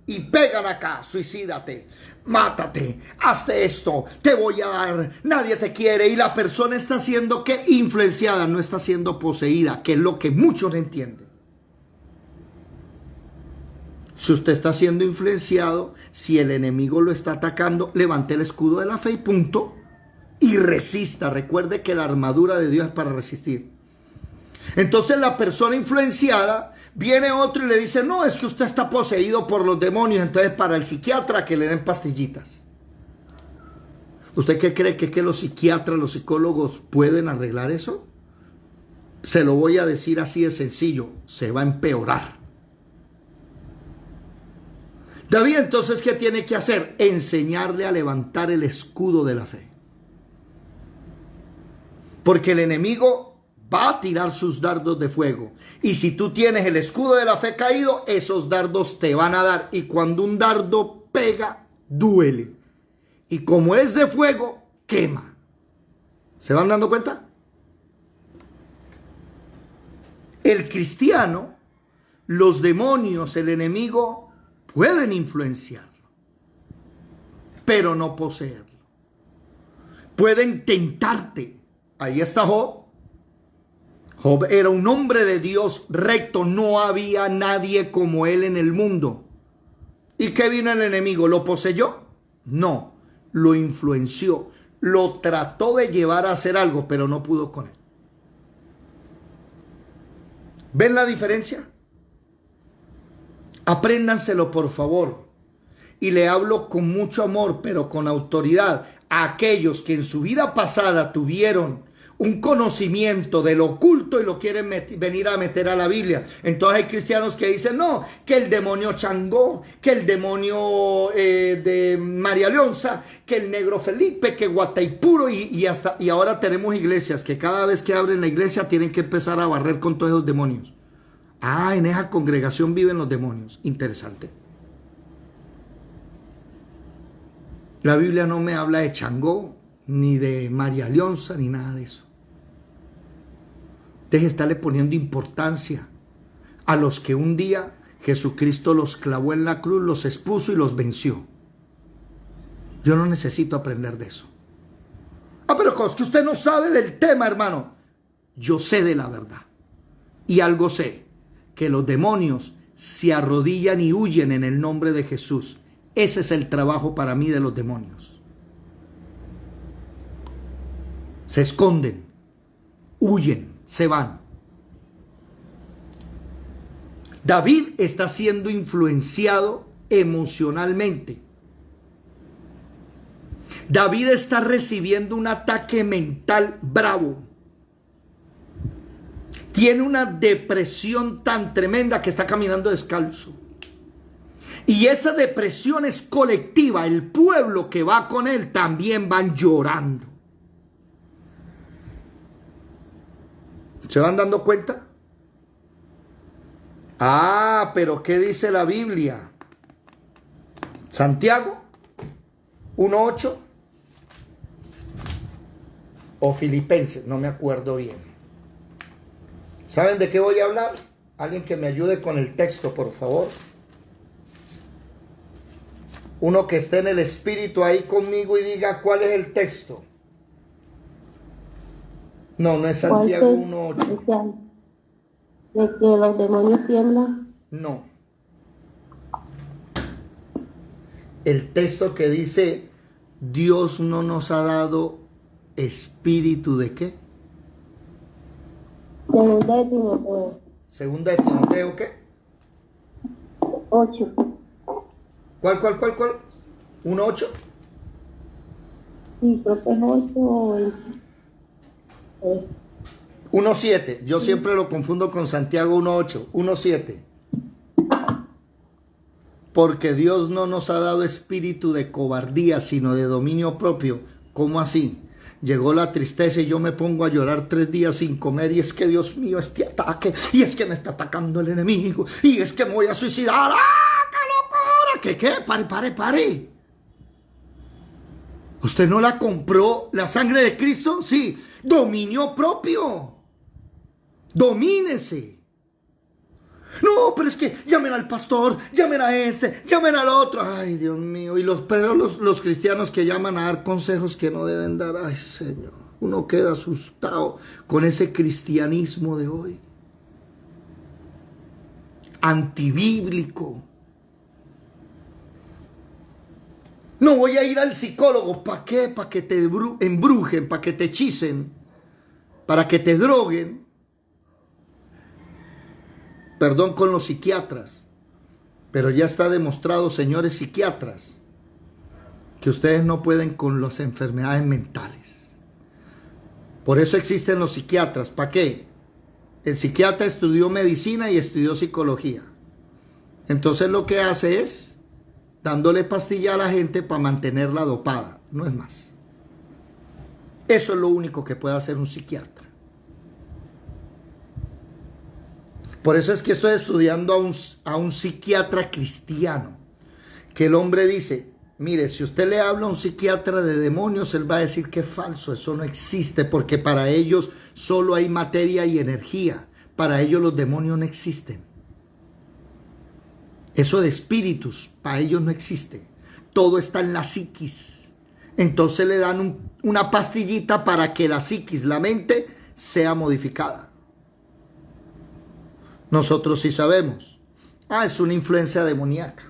Speaker 2: Y pegan acá, suicídate, mátate, hazte esto, te voy a dar, nadie te quiere. Y la persona está siendo ¿qué? Influenciada, no está siendo poseída, que es lo que muchos no entienden. Si usted está siendo influenciado, si el enemigo lo está atacando, levante el escudo de la fe y punto. Y resista. Recuerde que la armadura de Dios es para resistir. Entonces la persona influenciada, viene otro y le dice, no, es que usted está poseído por los demonios. Entonces para el psiquiatra que le den pastillitas. ¿Usted qué cree que los psiquiatras, los psicólogos pueden arreglar eso? Se lo voy a decir así de sencillo, se va a empeorar. David, entonces, ¿qué tiene que hacer? Enseñarle a levantar el escudo de la fe. Porque el enemigo va a tirar sus dardos de fuego. Y si tú tienes el escudo de la fe caído, esos dardos te van a dar. Y cuando un dardo pega, duele. Y como es de fuego, quema. ¿Se van dando cuenta? El cristiano, los demonios, el enemigo pueden influenciarlo, pero no poseerlo. Pueden tentarte. Ahí está Job. Job era un hombre de Dios recto. No había nadie como él en el mundo. ¿Y qué vino el enemigo? ¿Lo poseyó? No, lo influenció. Lo trató de llevar a hacer algo, pero no pudo con él. ¿Ven la diferencia? Apréndanselo, por favor. Y le hablo con mucho amor, pero con autoridad, a aquellos que en su vida pasada tuvieron un conocimiento del oculto y lo quieren venir a meter a la Biblia. Entonces hay cristianos que dicen, no, que el demonio Changó, que el demonio de María Leonza, que el negro Felipe, que Guataipuro, y ahora tenemos iglesias que cada vez que abren la iglesia tienen que empezar a barrer con todos esos demonios. Ah, en esa congregación viven los demonios. Interesante. La Biblia no me habla de Changó, ni de María Leonza, ni nada de eso. Deje de estarle poniendo importancia a los que un día Jesucristo los clavó en la cruz, los expuso y los venció. Yo no necesito aprender de eso. Ah, pero es que usted no sabe del tema, hermano. Yo sé de la verdad. Y algo sé, que los demonios se arrodillan y huyen en el nombre de Jesús. Ese es el trabajo para mí de los demonios. Se esconden, huyen, se van. David está siendo influenciado emocionalmente. David está recibiendo un ataque mental bravo. tiene una depresión tan tremenda que está caminando descalzo. Y esa depresión es colectiva. El pueblo que va con él también van llorando. ¿Se van dando cuenta? Ah, pero ¿qué dice la Biblia? Santiago 1:8 o Filipenses, no me acuerdo bien. ¿Saben de qué voy a hablar? Alguien que me ayude con el texto, por favor. Uno que esté en el espíritu ahí conmigo y diga cuál es el texto. No, no es Santiago 1:8.
Speaker 4: ¿De que los demonios tiemblan?
Speaker 2: No. El texto que dice, Dios no nos ha dado espíritu ¿de qué?
Speaker 4: Segunda de Timoteo.
Speaker 2: Segunda de Timoteo, ¿qué?
Speaker 4: 8.
Speaker 2: ¿Cuál? 1:8.
Speaker 4: Sí, creo que es 8 o 20.
Speaker 2: 1:7. Yo siempre lo confundo con Santiago 1:8. 1:7. Porque Dios no nos ha dado espíritu de cobardía, sino de dominio propio. ¿Cómo así? Llegó la tristeza y yo me pongo a llorar 3 días sin comer, y es que Dios mío, este ataque, y es que me está atacando el enemigo, y es que me voy a suicidar. ¡Ah, qué locura! ¿Qué? Pare. ¿Usted no la compró la sangre de Cristo? Sí, dominio propio. Domínese. No, pero es que llamen al pastor, llamen a este, llamen al otro. Ay, Dios mío. Y los cristianos que llaman a dar consejos que no deben dar. Ay, Señor. Uno queda asustado con ese cristianismo de hoy. Antibíblico. No voy a ir al psicólogo. ¿Para qué? Para que te embrujen, para que te hechicen, para que te droguen. Perdón con los psiquiatras, pero ya está demostrado, señores psiquiatras, que ustedes no pueden con las enfermedades mentales. Por eso existen los psiquiatras. ¿Para qué? El psiquiatra estudió medicina y estudió psicología. Entonces lo que hace es dándole pastilla a la gente para mantenerla dopada, no es más. Eso es lo único que puede hacer un psiquiatra. Por eso es que estoy estudiando a un psiquiatra cristiano, que el hombre dice, mire, si usted le habla a un psiquiatra de demonios, él va a decir que es falso, eso no existe, porque para ellos solo hay materia y energía, para ellos los demonios no existen. Eso de espíritus, para ellos no existe, todo está en la psiquis. Entonces le dan una pastillita para que la psiquis, la mente, sea modificada. Nosotros sí sabemos. Es una influencia demoníaca.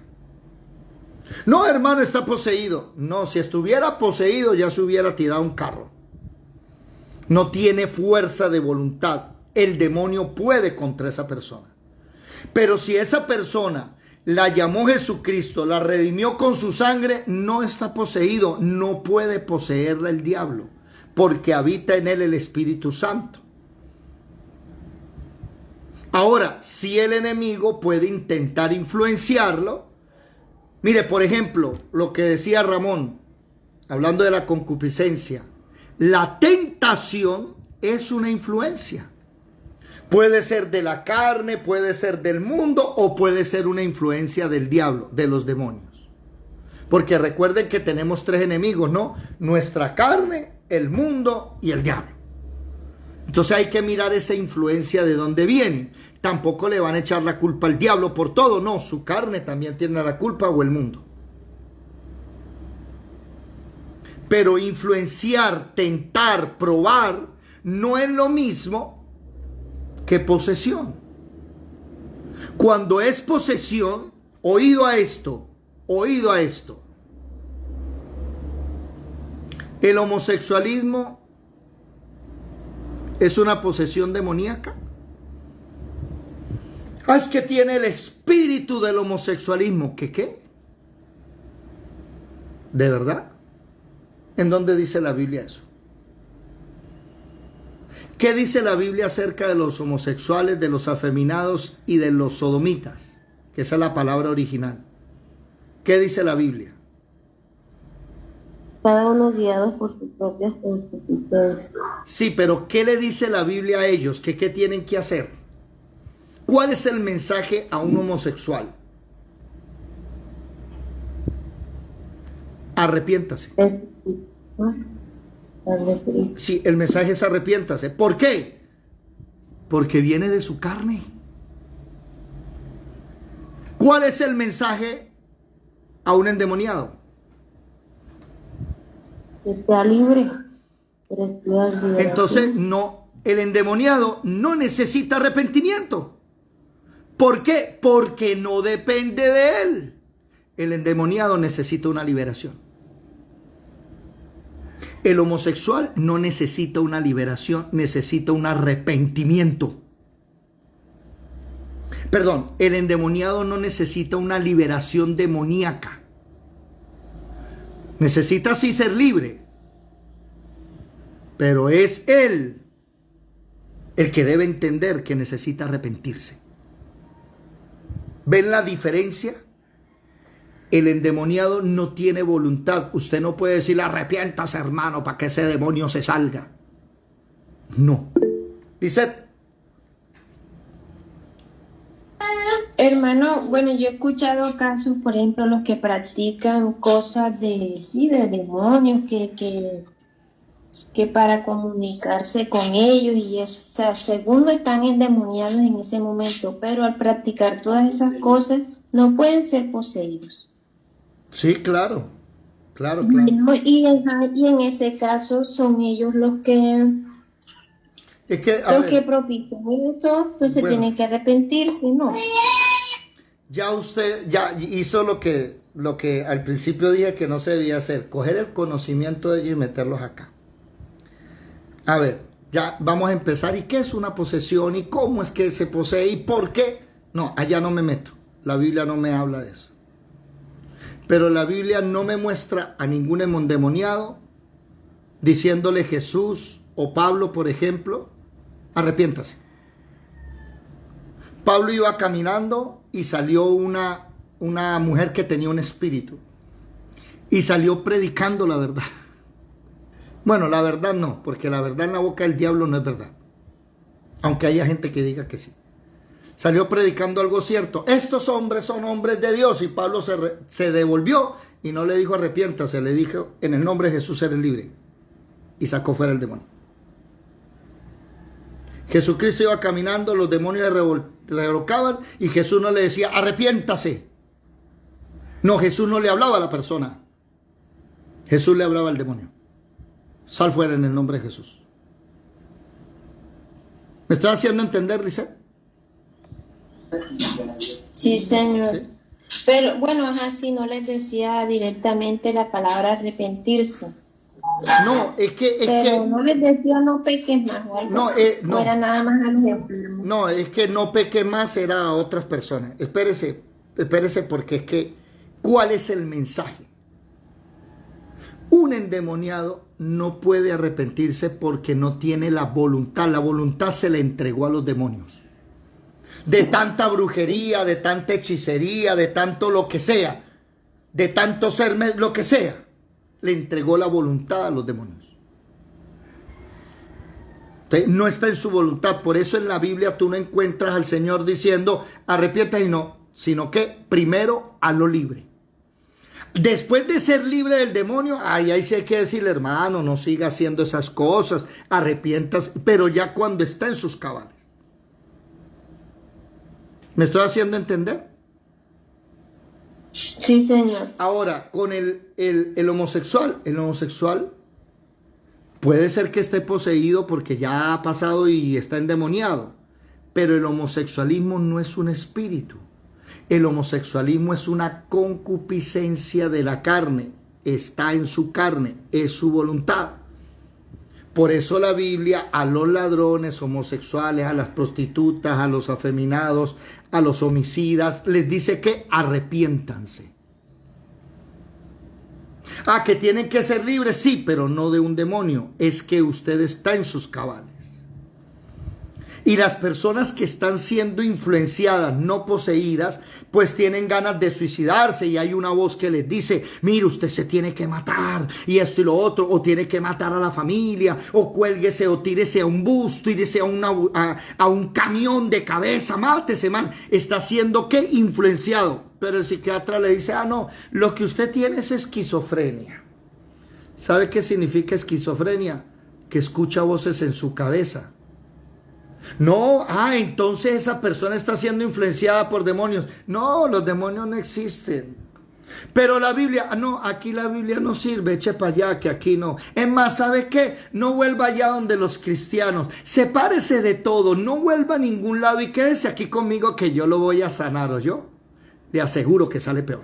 Speaker 2: No, hermano, está poseído. No, si estuviera poseído ya se hubiera tirado un carro. No tiene fuerza de voluntad. El demonio puede contra esa persona. Pero si esa persona la llamó Jesucristo, la redimió con su sangre, no está poseído. No puede poseerla el diablo, porque habita en él el Espíritu Santo. Ahora, si el enemigo puede intentar influenciarlo, mire, por ejemplo, lo que decía Ramón, hablando de la concupiscencia, la tentación es una influencia. Puede ser de la carne, puede ser del mundo, o puede ser una influencia del diablo, de los demonios. Porque recuerden que tenemos 3 enemigos, ¿no? Nuestra carne, el mundo y el diablo. Entonces hay que mirar esa influencia de dónde viene. Tampoco le van a echar la culpa al diablo por todo. No, su carne también tiene la culpa, o el mundo. Pero influenciar, tentar, probar, no es lo mismo que posesión. Cuando es posesión, oído a esto. El homosexualismo es una posesión demoníaca. Es que tiene el espíritu del homosexualismo. ¿Qué? ¿De verdad? ¿En dónde dice la Biblia eso? ¿Qué dice la Biblia acerca de los homosexuales, de los afeminados y de los sodomitas? Que esa es la palabra original. ¿Qué dice la Biblia?
Speaker 4: Cada uno guiado por sus propias concupiscencias.
Speaker 2: Sí, pero ¿qué le dice la Biblia a ellos? ¿Qué tienen que hacer? ¿Cuál es el mensaje a un homosexual? Arrepiéntase. Sí, el mensaje es arrepiéntase. ¿Por qué? Porque viene de su carne. ¿Cuál es el mensaje a un endemoniado?
Speaker 4: Que sea libre.
Speaker 2: Entonces, no, el endemoniado no necesita arrepentimiento. ¿Por qué? Porque no depende de él. El endemoniado necesita una liberación. El homosexual no necesita una liberación, necesita un arrepentimiento. Perdón, el endemoniado no necesita una liberación demoníaca. Necesita sí ser libre, pero es él el que debe entender que necesita arrepentirse. ¿Ven la diferencia? El endemoniado no tiene voluntad. Usted no puede decirle arrepiéntase, hermano, para que ese demonio se salga. No. Dice.
Speaker 4: Hermano, bueno, yo he escuchado casos, por ejemplo, los que practican cosas de demonios, que para comunicarse con ellos y eso, o sea, según no están endemoniados en ese momento, pero al practicar todas esas cosas no pueden ser poseídos.
Speaker 2: Sí, claro.
Speaker 4: Y en ese caso son ellos los que propician eso, entonces tienen que arrepentirse, ¿no?
Speaker 2: Ya usted ya hizo lo que al principio dije que no se debía hacer, coger el conocimiento de ellos y meterlos acá. A ver, ya vamos a empezar. ¿Y qué es una posesión? ¿Y cómo es que se posee? ¿Y por qué? No, allá no me meto. La Biblia no me habla de eso. Pero la Biblia no me muestra a ningún endemoniado diciéndole Jesús o Pablo, por ejemplo, arrepiéntase. Pablo iba caminando y salió una mujer que tenía un espíritu y salió predicando la verdad. Bueno, la verdad no, porque la verdad en la boca del diablo no es verdad, aunque haya gente que diga que sí. Salió predicando algo cierto. Estos hombres son hombres de Dios. Y Pablo se devolvió y no le dijo arrepiéntase, le dijo en el nombre de Jesús eres libre. Y sacó fuera el demonio. Jesucristo iba caminando, los demonios le revolcaban y Jesús no le decía arrepiéntase. No, Jesús no le hablaba a la persona. Jesús le hablaba al demonio. Sal fuera en el nombre de Jesús. ¿Me estoy haciendo entender, Lisa?
Speaker 4: Sí, Señor.
Speaker 2: ¿Sí?
Speaker 4: Pero bueno, así no les decía directamente la palabra arrepentirse.
Speaker 2: No,
Speaker 4: Pero no les decía no peques más o algo
Speaker 2: no,
Speaker 4: así.
Speaker 2: no.
Speaker 4: Era nada más a los enfermos.
Speaker 2: No, es que no peque más era a otras personas. Espérese porque es que ¿cuál es el mensaje? Un endemoniado no puede arrepentirse porque no tiene la voluntad. La voluntad se le entregó a los demonios. De tanta brujería, de tanta hechicería, de tanto lo que sea, de tanto ser lo que sea, le entregó la voluntad a los demonios. Entonces, no está en su voluntad. Por eso en la Biblia tú no encuentras al Señor diciendo arrepiéntate y no, sino que primero hazlo libre. Después de ser libre del demonio, ahí sí hay que decirle, hermano, no siga haciendo esas cosas, arrepientas, pero ya cuando está en sus cabales. ¿Me estoy haciendo entender?
Speaker 4: Sí, Señor.
Speaker 2: Ahora, con el homosexual puede ser que esté poseído porque ya ha pasado y está endemoniado, pero el homosexualismo no es un espíritu. El homosexualismo es una concupiscencia de la carne, está en su carne, es su voluntad. Por eso la Biblia a los ladrones homosexuales, a las prostitutas, a los afeminados, a los homicidas, les dice que arrepiéntanse. Que tienen que ser libres, sí, pero no de un demonio, es que usted está en sus cabales. Y las personas que están siendo influenciadas, no poseídas, pues tienen ganas de suicidarse y hay una voz que les dice, mire, usted se tiene que matar y esto y lo otro, o tiene que matar a la familia, o cuélguese o tírese a un bus, tírese a un camión de cabeza, mátese, man. Está siendo, ¿qué? Influenciado. Pero el psiquiatra le dice, no, lo que usted tiene es esquizofrenia. ¿Sabe qué significa esquizofrenia? Que escucha voces en su cabeza. No, entonces esa persona está siendo influenciada por demonios. No, los demonios no existen. Pero la Biblia, no, aquí la Biblia no sirve, eche para allá, que aquí no. Es más, ¿sabe qué? No vuelva allá donde los cristianos. Sepárese de todo, no vuelva a ningún lado y quédese aquí conmigo que yo lo voy a sanar, ¿o yo? Le aseguro que sale peor.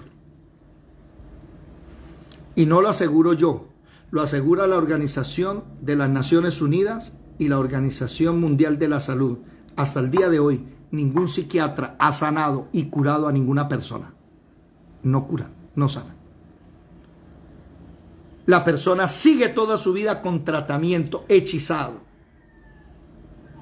Speaker 2: Y no lo aseguro yo, lo asegura la Organización de las Naciones Unidas y la Organización Mundial de la Salud. Hasta el día de hoy, ningún psiquiatra ha sanado y curado a ninguna persona. No curan, no sanan. La persona sigue toda su vida con tratamiento, hechizado.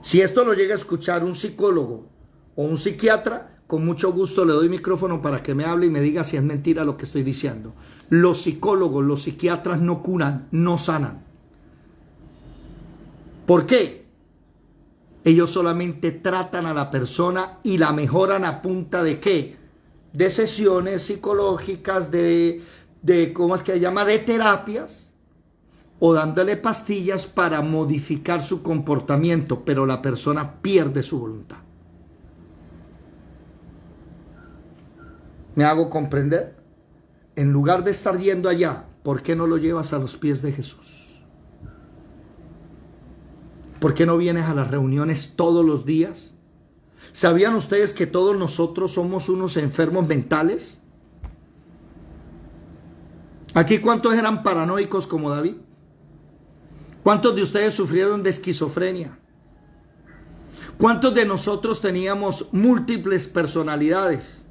Speaker 2: Si esto lo llega a escuchar un psicólogo o un psiquiatra, con mucho gusto le doy micrófono para que me hable y me diga si es mentira lo que estoy diciendo. Los psicólogos, los psiquiatras no curan, no sanan. ¿Por qué? Ellos solamente tratan a la persona y la mejoran a punta de ¿qué? De sesiones psicológicas, ¿cómo es que se llama? De terapias, o dándole pastillas para modificar su comportamiento, pero la persona pierde su voluntad. ¿Me hago comprender? En lugar de estar yendo allá, ¿por qué no lo llevas a los pies de Jesús? ¿Por qué no vienes a las reuniones todos los días? ¿Sabían ustedes que todos nosotros somos unos enfermos mentales? ¿Aquí cuántos eran paranoicos como David? ¿Cuántos de ustedes sufrieron de esquizofrenia? ¿Cuántos de nosotros teníamos múltiples personalidades?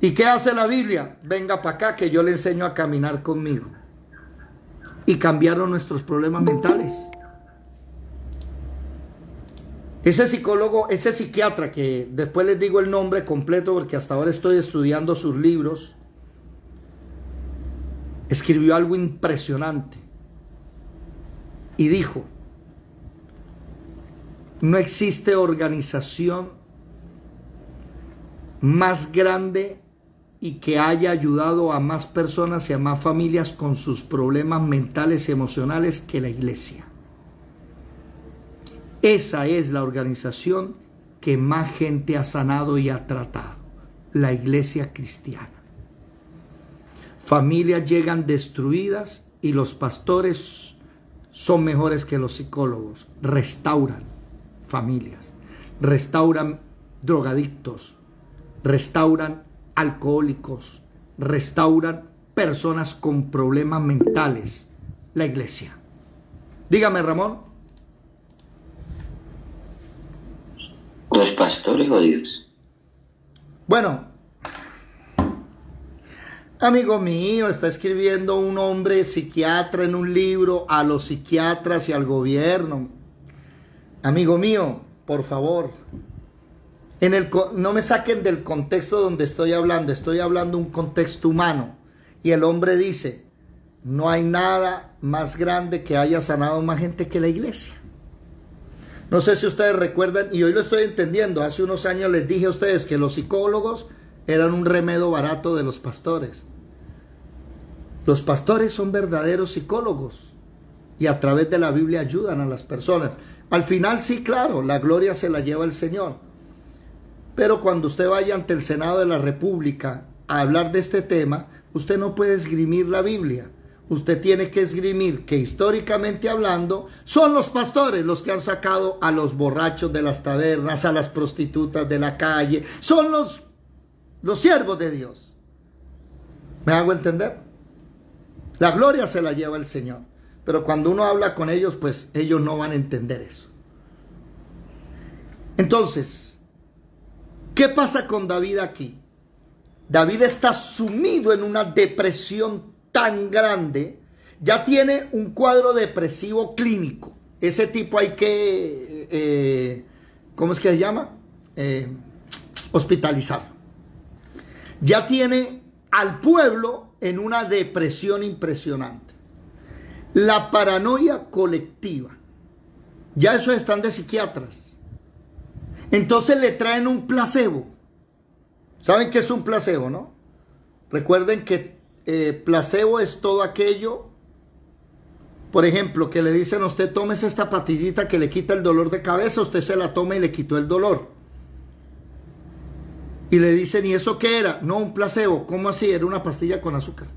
Speaker 2: ¿Y qué hace la Biblia? Venga para acá que yo le enseño a caminar conmigo. Y cambiaron nuestros problemas mentales. Ese psicólogo, ese psiquiatra, que después les digo el nombre completo porque hasta ahora estoy estudiando sus libros, escribió algo impresionante y dijo, no existe organización más grande y que haya ayudado a más personas y a más familias con sus problemas mentales y emocionales que la iglesia. Esa es la organización que más gente ha sanado y ha tratado, la iglesia cristiana. Familias llegan destruidas y los pastores son mejores que los psicólogos. Restauran familias, restauran drogadictos, restauran alcohólicos, restauran personas con problemas mentales. La iglesia. Dígame, Ramón.
Speaker 5: ¿Los pastores o Dios?
Speaker 2: Bueno, amigo mío, está escribiendo un hombre psiquiatra en un libro a los psiquiatras y al gobierno. Amigo mío, por favor, no me saquen del contexto donde estoy hablando un contexto humano. Y el hombre dice, no hay nada más grande que haya sanado más gente que la iglesia. No sé si ustedes recuerdan, y hoy lo estoy entendiendo, hace unos años les dije a ustedes que los psicólogos eran un remedio barato de los pastores. Los pastores son verdaderos psicólogos y a través de la Biblia ayudan a las personas. Al final sí, claro, la gloria se la lleva el Señor. Pero cuando usted vaya ante el Senado de la República a hablar de este tema, usted no puede esgrimir la Biblia. Usted tiene que esgrimir que históricamente hablando son los pastores los que han sacado a los borrachos de las tabernas, a las prostitutas de la calle, son los siervos de Dios. ¿Me hago entender? La gloria se la lleva el Señor, pero cuando uno habla con ellos, pues ellos no van a entender eso. Entonces, ¿qué pasa con David aquí? David está sumido en una depresión tan grande, ya tiene un cuadro depresivo clínico. Ese tipo hay que ¿cómo es que se llama? Hospitalizado. Ya tiene al pueblo en una depresión impresionante. La paranoia colectiva. Ya esos están de psiquiatras. Entonces le traen un placebo. ¿Saben qué es un placebo, no? Recuerden que placebo es todo aquello, por ejemplo, que le dicen a usted, tómese esta pastillita que le quita el dolor de cabeza, usted se la toma y le quitó el dolor. Y le dicen, ¿y eso qué era? No, un placebo. ¿Cómo así? Era una pastilla con azúcar.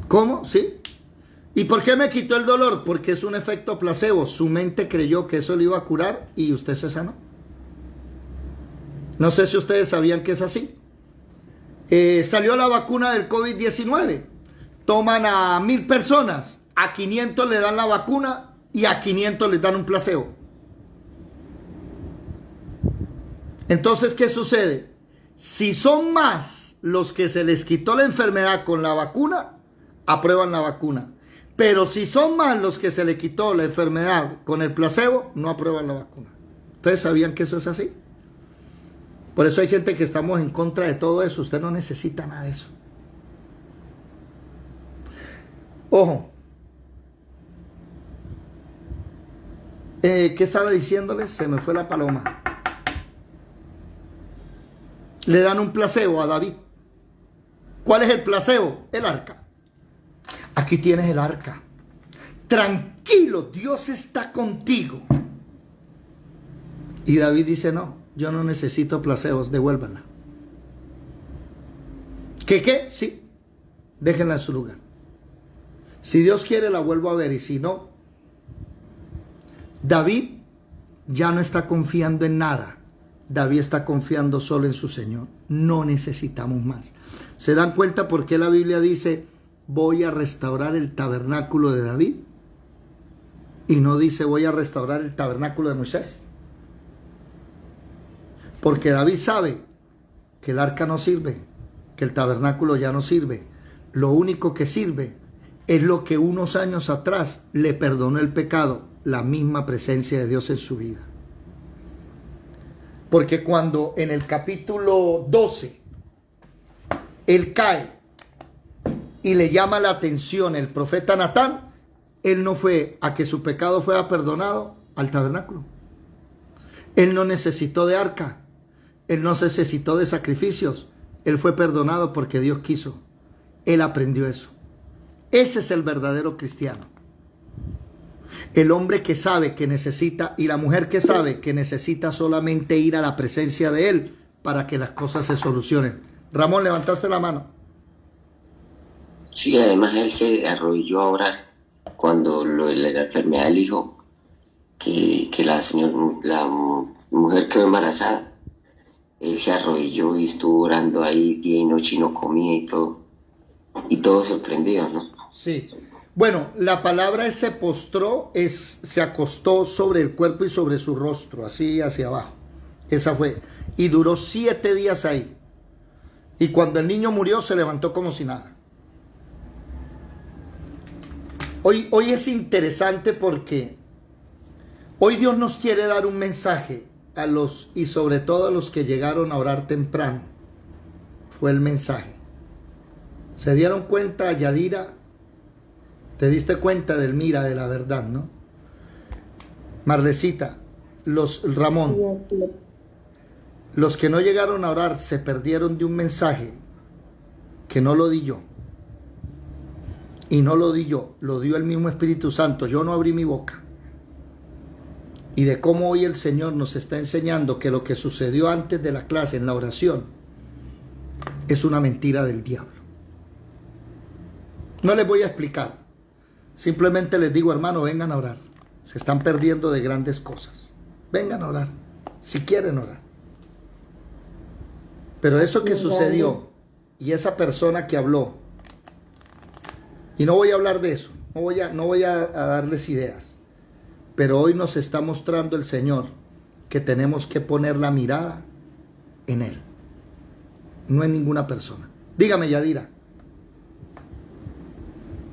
Speaker 2: ¿Cómo? ¿Sí? ¿Y por qué me quitó el dolor? Porque es un efecto placebo. Su mente creyó que eso le iba a curar y usted se sanó. No sé si ustedes sabían que es así. Salió la vacuna del COVID-19. Toman a 1000 personas. A 500 le dan la vacuna y a 500 les dan un placebo. Entonces, ¿qué sucede? Si son más los que se les quitó la enfermedad con la vacuna, aprueban la vacuna. Pero si son más los que se le quitó la enfermedad con el placebo, no aprueban la vacuna. ¿Ustedes sabían que eso es así? Por eso hay gente que estamos en contra de todo eso. Usted no necesita nada de eso. Ojo. ¿Qué estaba diciéndoles? Se me fue la paloma. Le dan un placebo a David. ¿Cuál es el placebo? El arca. Aquí tienes el arca. Tranquilo, Dios está contigo. Y David dice, no, yo no necesito placebos, devuélvanla. ¿Qué? Sí, déjenla en su lugar. Si Dios quiere la vuelvo a ver y si no, David ya no está confiando en nada. David está confiando solo en su Señor. No necesitamos más. ¿Se dan cuenta por qué la Biblia dice, voy a restaurar el tabernáculo de David? Y no dice, voy a restaurar el tabernáculo de Moisés. Porque David sabe que el arca no sirve, que el tabernáculo ya no sirve. Lo único que sirve es lo que unos años atrás le perdonó el pecado, la misma presencia de Dios en su vida. Porque cuando en el capítulo 12 él cae y le llama la atención el profeta Natán, él no fue a que su pecado fuera perdonado al tabernáculo. Él no necesitó de arca, él no necesitó de sacrificios, él fue perdonado porque Dios quiso. Él aprendió eso. Ese es el verdadero cristiano. El hombre que sabe que necesita y la mujer que sabe que necesita solamente ir a la presencia de Él para que las cosas se solucionen. Ramón, levantaste la mano.
Speaker 5: Sí, además él se arrodilló a orar cuando la enfermedad del hijo, que la mujer quedó embarazada. Él se arrodilló y estuvo orando ahí día y noche y no comía y todo sorprendido, ¿no?
Speaker 2: Sí. Bueno, la palabra se postró, se acostó sobre el cuerpo y sobre su rostro, así hacia abajo. Esa fue. Y duró 7 días ahí. Y cuando el niño murió, se levantó como si nada. Hoy es interesante porque hoy Dios nos quiere dar un mensaje a los, y sobre todo a los que llegaron a orar temprano. Fue el mensaje. ¿Se dieron cuenta, Yadira? ¿Te diste cuenta, Delmira, de la verdad, no? Marlecita, Ramón, los que no llegaron a orar se perdieron de un mensaje que no lo di yo. Y no lo di yo, lo dio el mismo Espíritu Santo. Yo no abrí mi boca. Y de cómo hoy el Señor nos está enseñando que lo que sucedió antes de la clase en la oración es una mentira del diablo. No les voy a explicar. Simplemente les digo, hermano, vengan a orar. Se están perdiendo de grandes cosas. Vengan a orar, si quieren orar. Pero eso que sucedió y esa persona que habló, y no voy a hablar de eso, no voy a darles ideas, pero hoy nos está mostrando el Señor que tenemos que poner la mirada en Él, no en ninguna persona. Dígame, Yadira.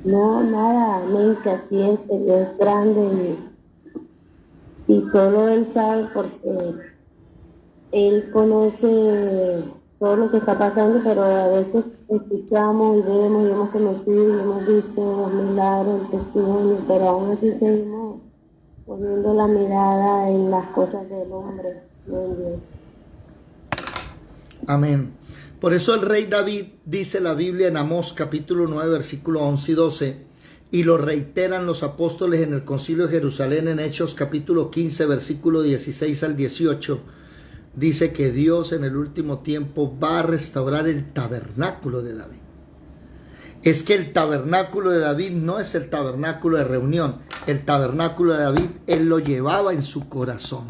Speaker 4: No, nada, amén, que así es, que Dios es grande y solo Él sabe porque Él conoce todo lo que está pasando, pero a veces escuchamos y vemos y hemos conocido y hemos visto los milagros, el testimonio, pero aún así seguimos poniendo la mirada en las cosas del hombre, no en Dios.
Speaker 2: Amén. Por eso el rey David, dice la Biblia en Amós capítulo 9 versículo 11 y 12, y lo reiteran los apóstoles en el concilio de Jerusalén en Hechos capítulo 15 versículo 16 al 18, dice que Dios en el último tiempo va a restaurar el tabernáculo de David. Es que el tabernáculo de David no es el tabernáculo de reunión. El tabernáculo de David, él lo llevaba en su corazón.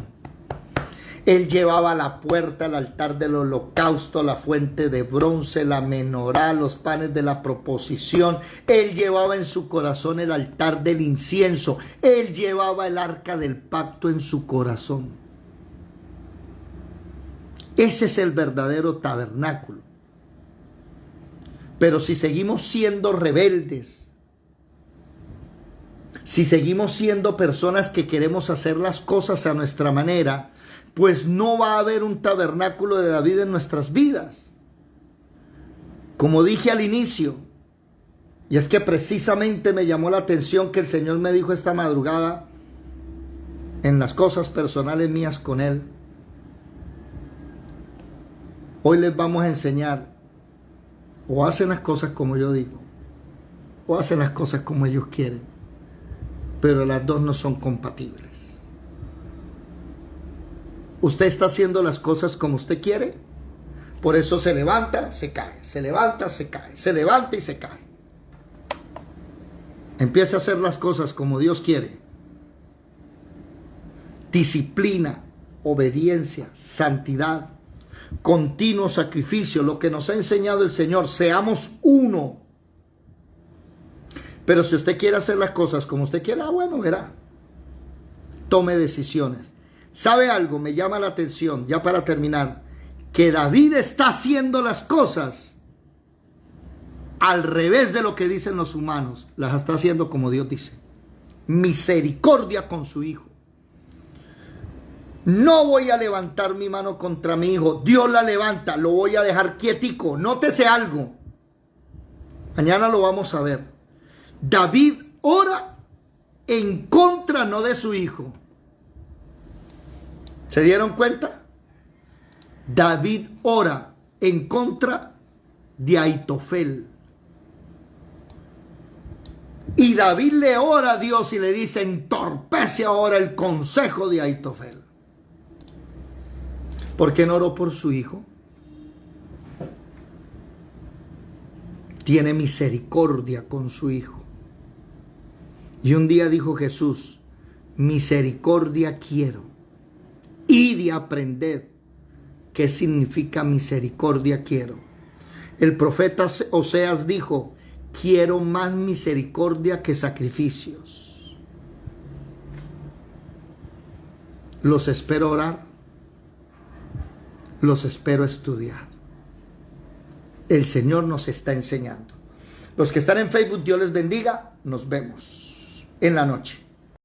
Speaker 2: Él llevaba la puerta, el altar del holocausto, la fuente de bronce, la menorá, los panes de la proposición. Él llevaba en su corazón el altar del incienso. Él llevaba el arca del pacto en su corazón. Ese es el verdadero tabernáculo. Pero si seguimos siendo rebeldes, si seguimos siendo personas que queremos hacer las cosas a nuestra manera, pues no va a haber un tabernáculo de David en nuestras vidas. Como dije al inicio, y es que precisamente me llamó la atención que el Señor me dijo esta madrugada en las cosas personales mías con Él. Hoy les vamos a enseñar, o hacen las cosas como yo digo, o hacen las cosas como ellos quieren, pero las dos no son compatibles. Usted está haciendo las cosas como usted quiere, por eso se levanta, se cae, se levanta, se cae, se levanta y se cae. Empiece a hacer las cosas como Dios quiere. Disciplina, obediencia, santidad, continuo sacrificio, lo que nos ha enseñado el Señor, seamos uno. Pero si usted quiere hacer las cosas como usted quiera, bueno, verá, tome decisiones. ¿Sabe algo? Me llama la atención, ya para terminar, que David está haciendo las cosas al revés de lo que dicen los humanos, las está haciendo como Dios dice. Misericordia con su hijo. No voy a levantar mi mano contra mi hijo. Dios la levanta, lo voy a dejar quietico. Nótese algo. Mañana lo vamos a ver. David ora en contra no de su hijo. ¿Se dieron cuenta? David ora en contra de Aitofel. Y David le ora a Dios y le dice: entorpece ahora el consejo de Aitofel. ¿Por qué no oró por su hijo? Tiene misericordia con su hijo. Y un día dijo Jesús: misericordia quiero. Id y aprended qué significa misericordia quiero. El profeta Oseas dijo: quiero más misericordia que sacrificios. Los espero orar. Los espero estudiar. El Señor nos está enseñando. Los que están en Facebook, Dios les bendiga. Nos vemos en la noche.